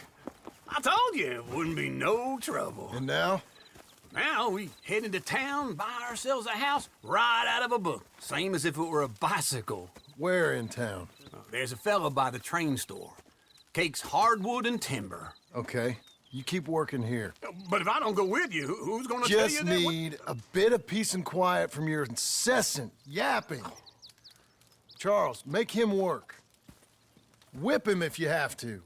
I told you it wouldn't be no trouble. And now? Now we head into town, buy ourselves a house right out of a book. Same as if it were a bicycle. Where in town? There's a fella by the train store. Cakes hardwood and timber. Okay. You keep working here. But if I don't go with you, who's gonna tell you Just that? need a bit of peace and quiet from your incessant yapping. Charles, make him work. Whip him if you have to.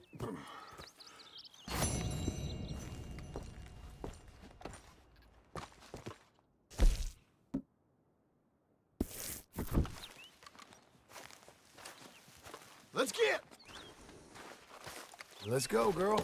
Let's go, girl.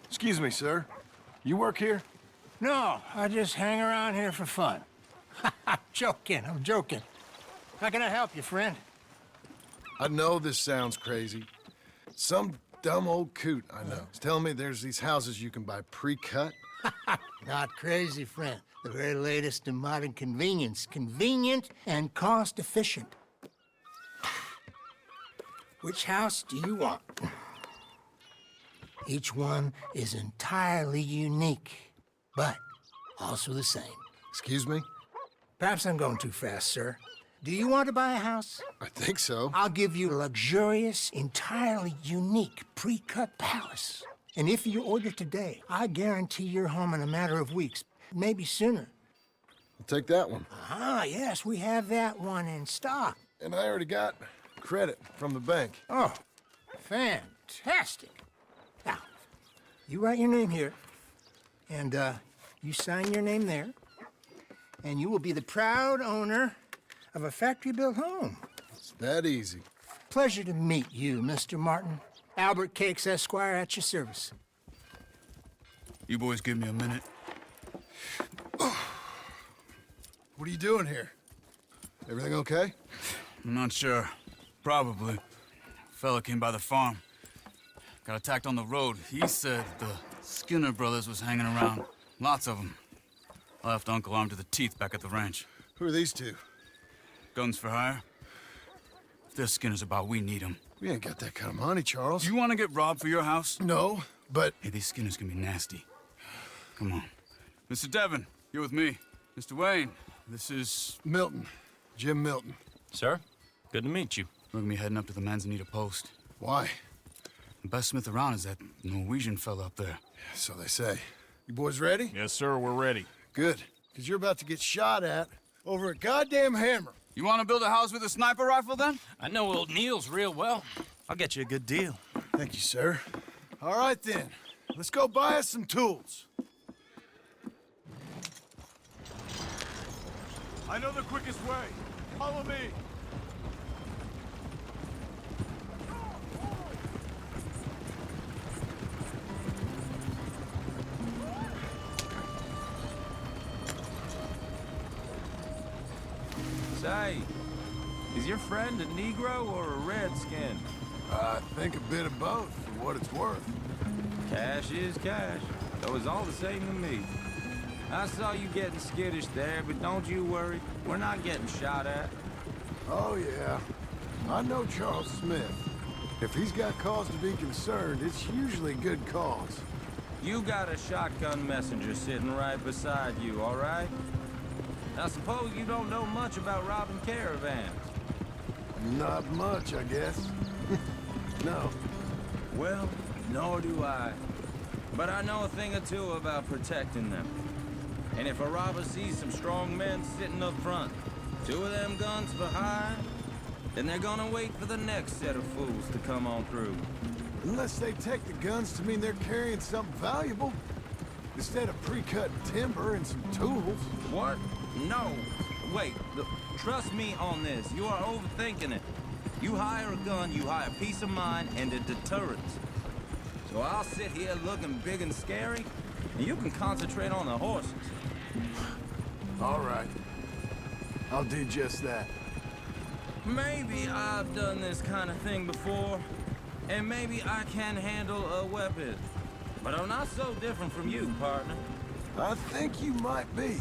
Excuse me, sir. You work here? No, I just hang around here for fun. I'm joking. How can I help you, friend? I know this sounds crazy. Some dumb old coot I know is telling me there's these houses you can buy pre-cut. Not crazy, friend. The very latest in modern convenience. Convenient and cost-efficient. Which house do you want? Each one is entirely unique, but also the same. Excuse me? Perhaps I'm going too fast, sir. Do you want to buy a house? I think so. I'll give you a luxurious, entirely unique pre-cut palace. And if you order today, I guarantee you're home in a matter of weeks, maybe sooner. I'll take that one. Ah, yes, we have that one in stock. And I already got credit from the bank. Oh, fantastic. Now, you write your name here, and you sign your name there, and you will be the proud owner of a factory-built home. It's that easy. Pleasure to meet you, Mr. Martin. Albert Cakes, Esquire, at your service. You boys give me a minute. What are you doing here? Everything okay? I'm not sure. Probably. Fella came by the farm. Got attacked on the road. He said the Skinner brothers was hanging around. Lots of them. I left Uncle armed to the teeth back at the ranch. Who are these two? Guns for hire. If there's Skinner's about, we need them. We ain't got that kind of money, Charles. You want to get robbed for your house? No, but... Hey, these Skinners can be nasty. Come on. Mr. Devon, you're with me. Mr. Wayne, this is... Milton. Jim Milton. Sir, good to meet you. We're gonna be heading up to the Manzanita post. Why? The best smith around is that Norwegian fella up there. So they say. You boys ready? Yes, sir, we're ready. Good. Because you're about to get shot at over a goddamn hammer. You want to build a house with a sniper rifle, then? I know old Neil's real well. I'll get you a good deal. Thank you, sir. All right, then. Let's go buy us some tools. I know the quickest way. Follow me. Say, is your friend a Negro or a Redskin? I think a bit of both, for what it's worth. Cash is cash. Though it's all the same to me. I saw you getting skittish there, but don't you worry. We're not getting shot at. Oh, yeah. I know Charles Smith. If he's got cause to be concerned, it's usually good cause. You got a shotgun messenger sitting right beside you, all right? I suppose you don't know much about robbing caravans. Not much, I guess. No. Well, nor do I. But I know a thing or two about protecting them. And if a robber sees some strong men sitting up front, 2 of them guns behind, then they're gonna wait for the next set of fools to come on through. Unless they take the guns to mean they're carrying something valuable. Instead of pre-cut timber and some tools. What? No. Wait, look, trust me on this. You are overthinking it. You hire a gun, you hire peace of mind and a deterrence. So I'll sit here looking big and scary, and you can concentrate on the horses. All right. I'll do just that. Maybe I've done this kind of thing before, and maybe I can handle a weapon. But I'm not so different from you, partner. I think you might be.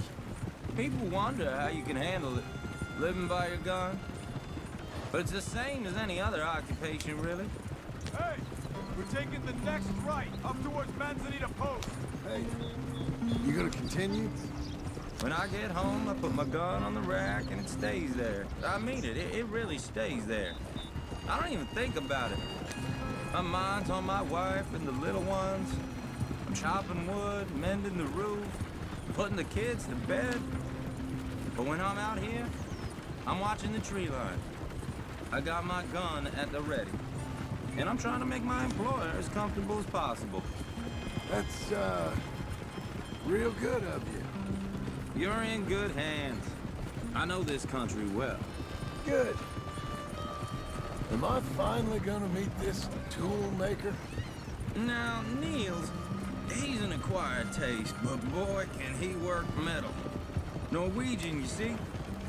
People wonder how you can handle it, living by your gun. But it's the same as any other occupation, really. Hey, we're taking the next right, up towards Manzanita Post. Hey, you gonna continue? When I get home, I put my gun on the rack and it stays there. I mean it, it really stays there. I don't even think about it. My mind's on my wife and the little ones. I'm chopping wood, mending the roof, putting the kids to bed. But when I'm out here, I'm watching the tree line. I got my gun at the ready. And I'm trying to make my employer as comfortable as possible. That's, real good of you. You're in good hands. I know this country well. Good. Am I finally gonna meet this tool maker? Now, Niels, he's an acquired taste, but boy, can he work metal. Norwegian, you see?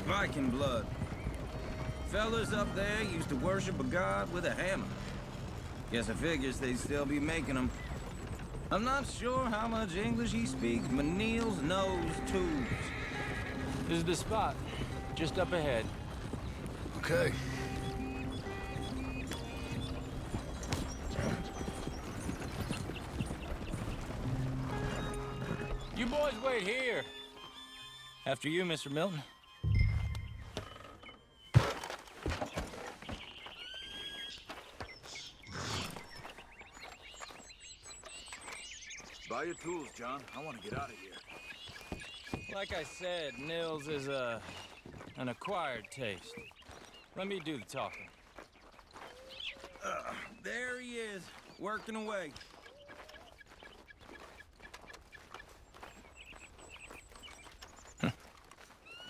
Viking blood. Fellas up there used to worship a god with a hammer. Guess I figures they'd still be making them. I'm not sure how much English he speaks, but Niels knows tools. This is the spot, just up ahead. Okay. You boys wait here. After you, Mr. Milton. Buy your tools, John. I want to get out of here. Like I said, Nils is an acquired taste. Let me do the talking. working away.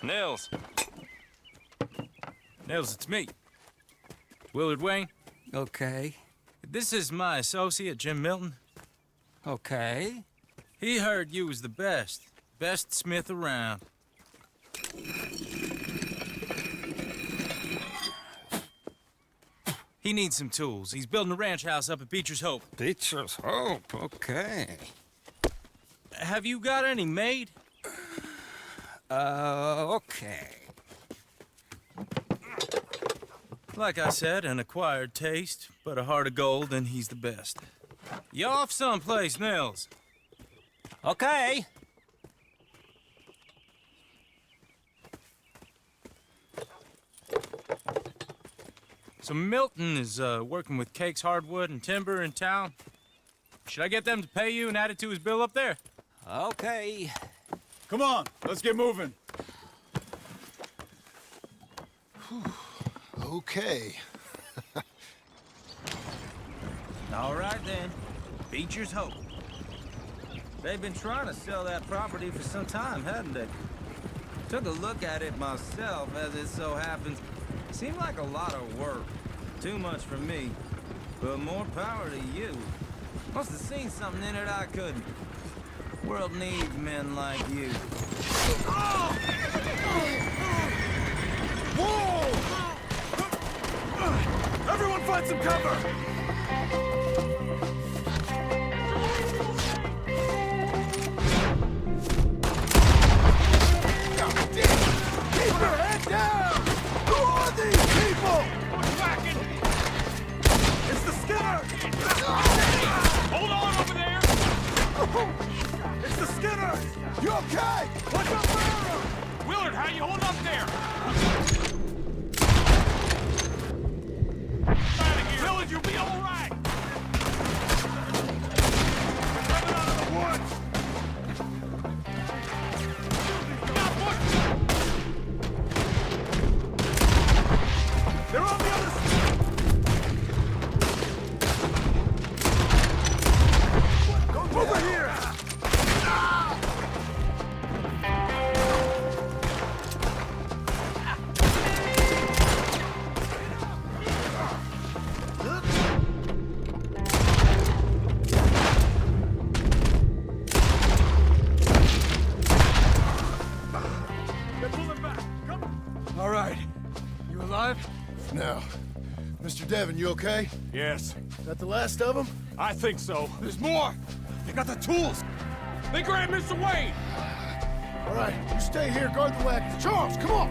Nils. Nils, it's me. Willard Wayne. Okay. This is my associate, Jim Milton. Okay. He heard you was the best smith around. He needs some tools. He's building a ranch house up at Beecher's Hope. Beecher's Hope, okay. Have you got any made? Okay. Like I said, an acquired taste, but a heart of gold, and he's the best. You off someplace, Nils? Okay. So Milton is working with Cakes Hardwood and Timber in town. Should I get them to pay you and add it to his bill up there? Okay. Come on, let's get moving. Okay. All right, then. Beecher's Hope. They've been trying to sell that property for some time, hadn't they? Took a look at it myself, as it so happens. Seemed like a lot of work. Too much for me. But more power to you. Must have seen something in it I couldn't. World needs men like you. Whoa! Everyone find some cover! Keep your head down! Who are these people? It's the Skinner! Hold on over there! It's the Skinner! You okay? Watch out for arrows! Willard, how you holding up there? Willard, you'll be all right! They're coming out of the woods! They're on the other side! Over here! They're pulling back. Come. All right. You alive? Now, Mr. Devon, you okay? Yes. Is that the last of them? I think so. There's more! They got the tools! They grabbed Mr. Wayne! All right, you stay here, guard the wagons. Charles, come on!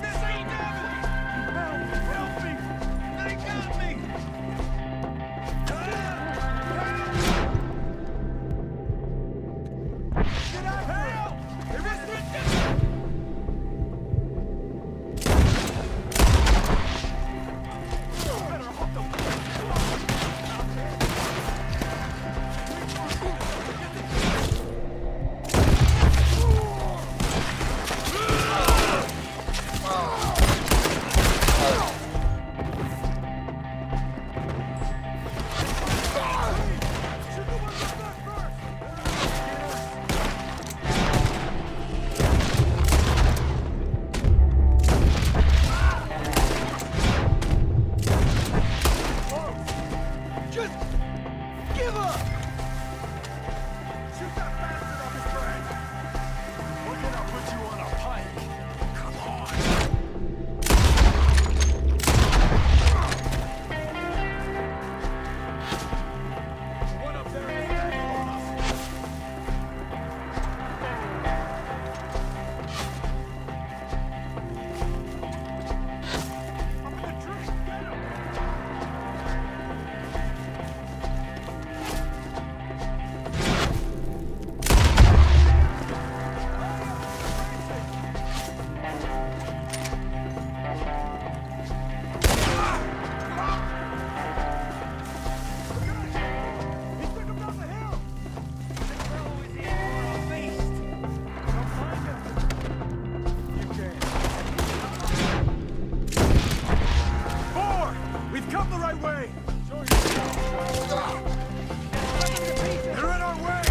This ain't happening! Help me! They got me! Get out! Help! They risked it! Better hook them! Just give up! Shoot that bastard off his brain! We're gonna put you on a pike! Come on! One up there is standing on us! Up in the tree! Get him! We've come the right way! They're in our way!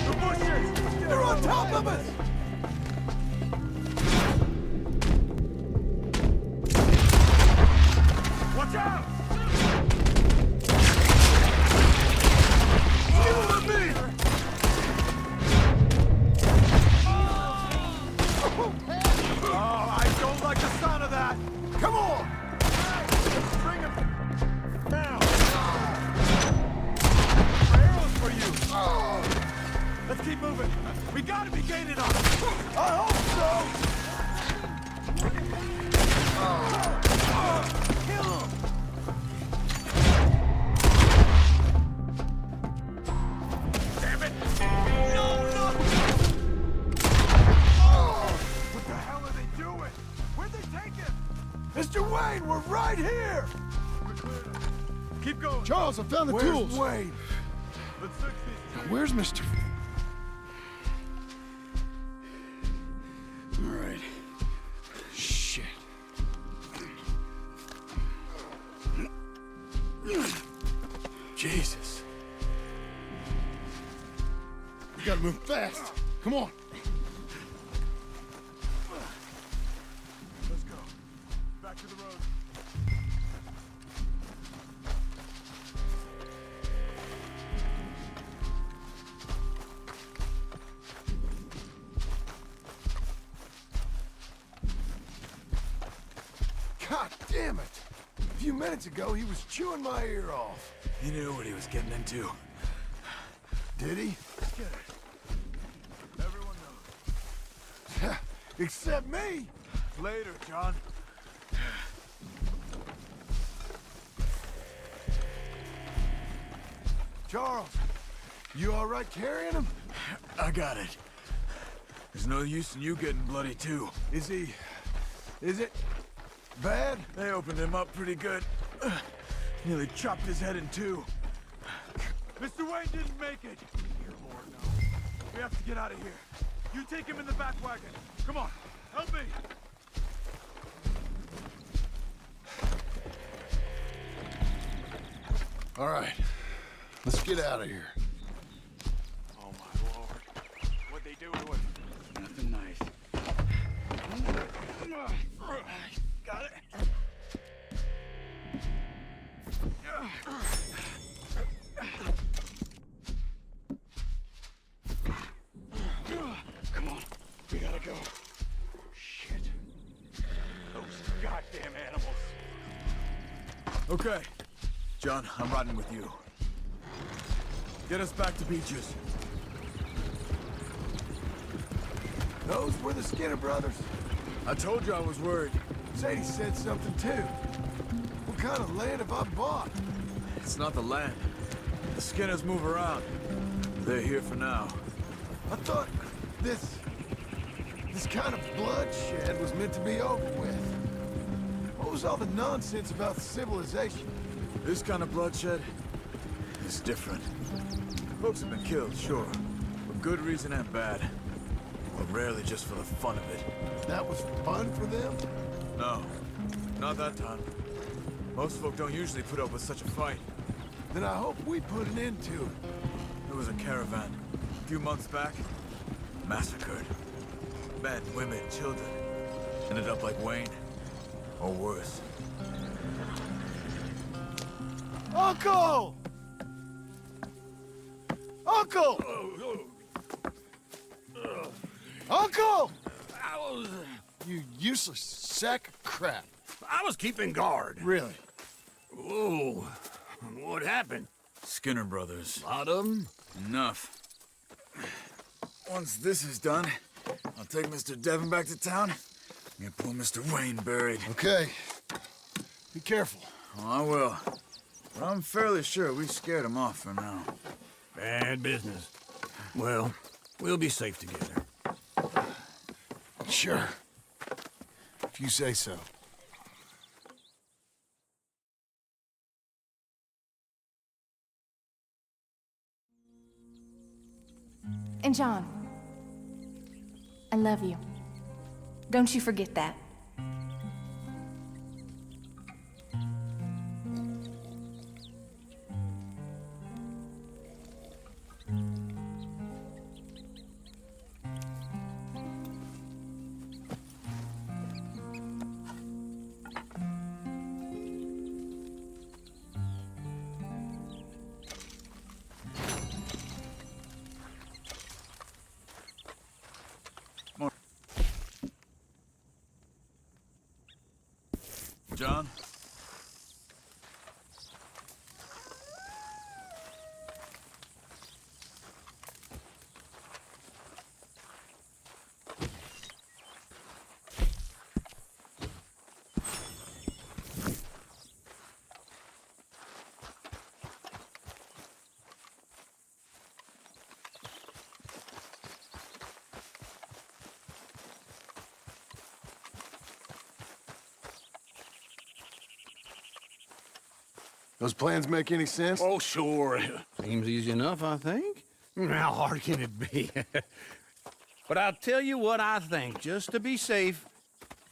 The bushes! They're on top of us! Watch out! Oh, I don't like the sound of that! Come on! Let's bring him down! Arrows for you! Let's keep moving. We gotta be gaining on him! I hope so! Kill him! Damn it! No! What the hell are they doing? Where'd they take him? Mr. Wayne, we're right here! Keep going. Charles, I found the Where's tools. Wayne? Let's fix these. Where's Mr. All right. Shit. Jesus. We gotta move fast. Come on. Let's go. Back to the road. God damn it! A few minutes ago, he was chewing my ear off. He knew what he was getting into. Did he? Get it. Everyone knows. Except me! Later, John. Charles, you all right carrying him? I got it. There's no use in you getting bloody too. Is it bad? They opened him up pretty good. Nearly chopped his head in two. Mr. Wayne didn't make it. We have to get out of here. You take him in the back wagon. Come on, help me. All right, let's get out of here. Oh my lord. What'd they do to him? Nothing nice. Got it. Come on, we gotta go. Shit. Those goddamn animals. Okay. John, I'm riding with you. Get us back to Beaches. Those were the Skinner brothers. I told you I was worried. Sadie said something too. What kind of land have I bought? It's not the land. The Skinners move around. They're here for now. I thought this kind of bloodshed was meant to be over with. What was all the nonsense about civilization? This kind of bloodshed is different. Folks have been killed, sure. For good reason and bad. But rarely just for the fun of it. That was fun for them? No. Not that time. Most folk don't usually put up with such a fight. Then I hope we put an end to it. There was a caravan. A few months back. Massacred. Men, women, children. Ended up like Wayne. Or worse. Uncle! Uncle! Uncle! You useless sack of crap. I was keeping guard. Really? Whoa. What happened? Skinner brothers. Lot of them? Enough. Once this is done, I'll take Mr. Devon back to town and get poor Mr. Wayne buried. Okay. Be careful. Oh, I will. But I'm fairly sure we scared him off for now. Bad business. Well, we'll be safe together. Sure. If you say so. And John, I love you. Don't you forget that. John? Those plans make any sense? Oh, sure. Seems easy enough, I think. How hard can it be? But I'll tell you what I think. Just to be safe,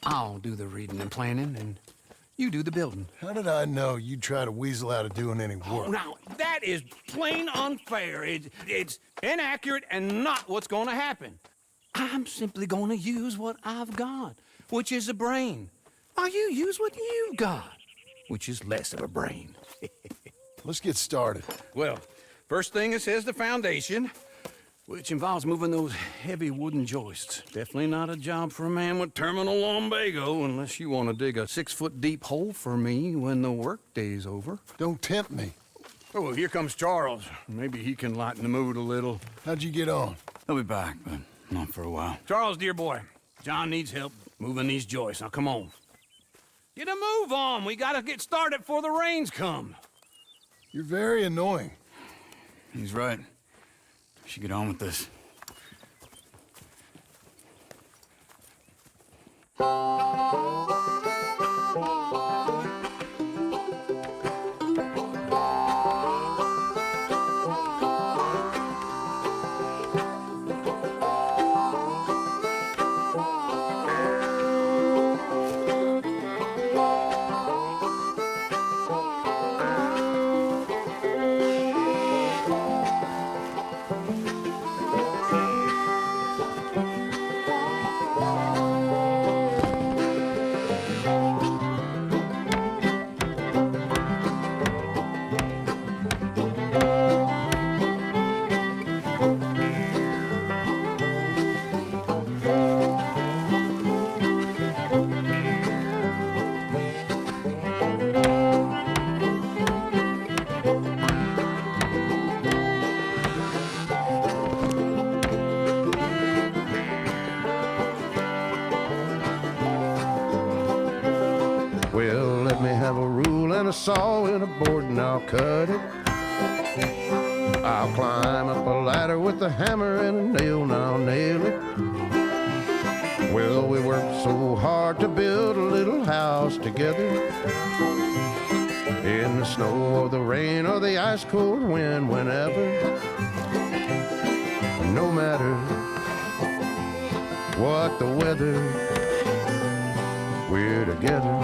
I'll do the reading and planning, and you do the building. How did I know you'd try to weasel out of doing any work? Oh, now, that is plain unfair. It's inaccurate and not what's going to happen. I'm simply going to use what I've got, which is a brain. While you use what you've got, which is less of a brain. Let's get started. Well, first thing it says the foundation, which involves moving those heavy wooden joists. Definitely not a job for a man with terminal lumbago unless you want to dig a 6-foot deep hole for me when the workday's over. Don't tempt me. Oh, well, here comes Charles. Maybe he can lighten the mood a little. How'd you get on? He'll be back, but not for a while. Charles, dear boy, John needs help moving these joists. Now, come on. Get a move on. We gotta get started before the rains come. You're very annoying. He's right. We should get on with this. Well, let me have a rule and a saw and a board and I'll cut it. I'll climb up a ladder with a hammer and a nail and I'll nail it. Well, we worked so hard to build a little house together. In the snow or the rain or the ice cold wind, whenever. No matter what the weather, we're together.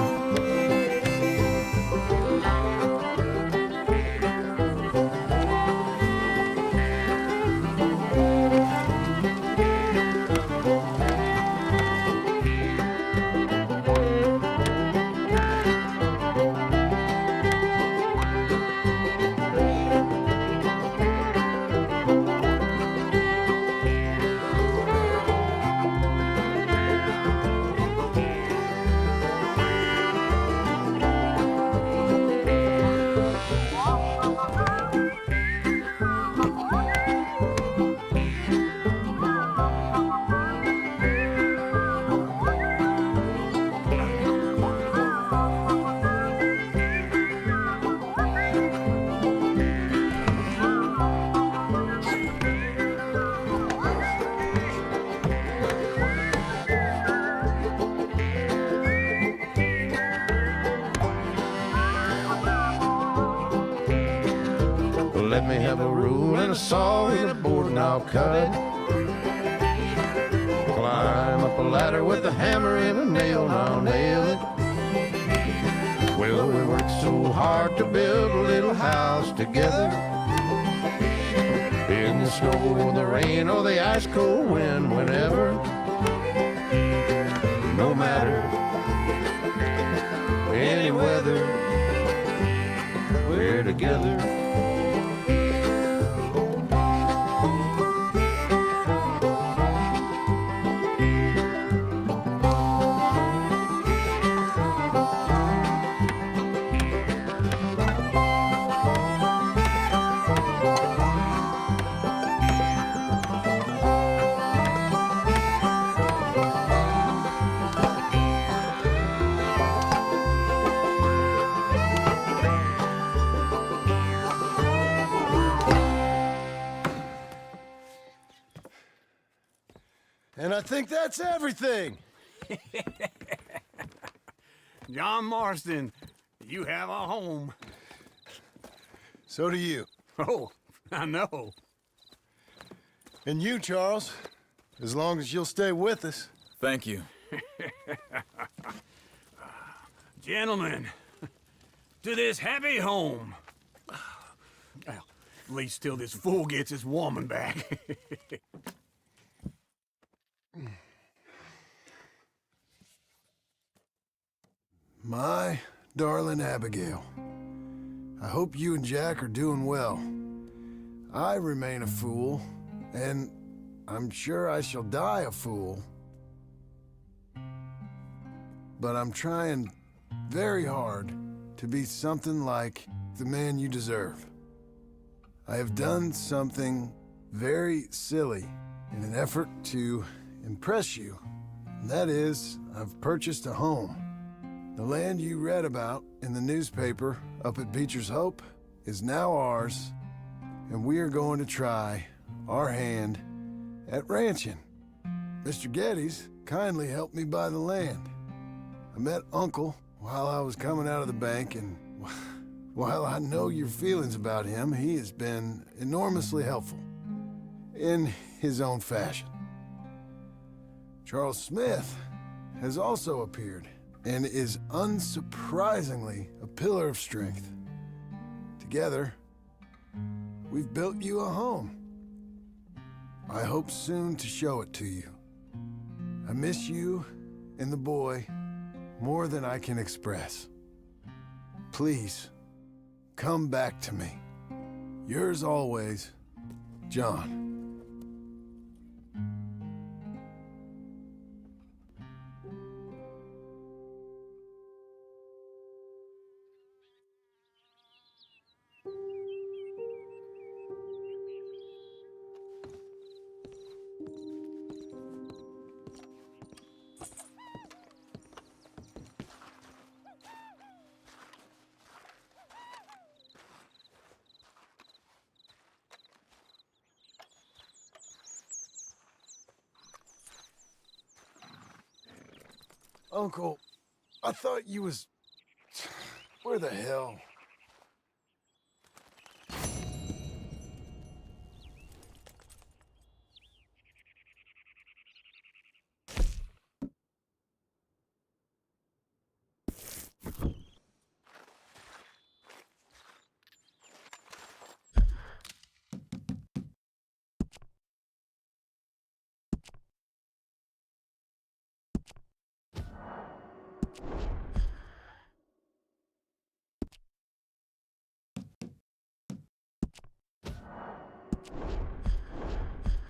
Let me have a rule and a saw and a board and I'll cut it. climb up a ladder with a hammer and a nail, now nail it. Well, we worked so hard to build a little house together. In the snow, the rain, or the ice cold wind, whenever. No matter any weather, we're together. And I think that's everything. John Marston, you have a home. So do you. Oh, I know. And you, Charles, as long as you'll stay with us. Thank you. Gentlemen, to this happy home. Well, at least till this fool gets his woman back. My darling Abigail, I hope you and Jack are doing well. I remain a fool, and I'm sure I shall die a fool. But I'm trying very hard to be something like the man you deserve. I have done something very silly in an effort to impress you, and that is, I've purchased a home. The land you read about in the newspaper up at Beecher's Hope is now ours, and we are going to try our hand at ranching. Mr. Geddes kindly helped me buy the land. I met Uncle while I was coming out of the bank, and while I know your feelings about him, he has been enormously helpful in his own fashion. Charles Smith has also appeared and is unsurprisingly a pillar of strength. Together, we've built you a home. I hope soon to show it to you. I miss you and the boy more than I can express. Please, come back to me. Yours always, John. Uncle, I thought you was... Where the hell?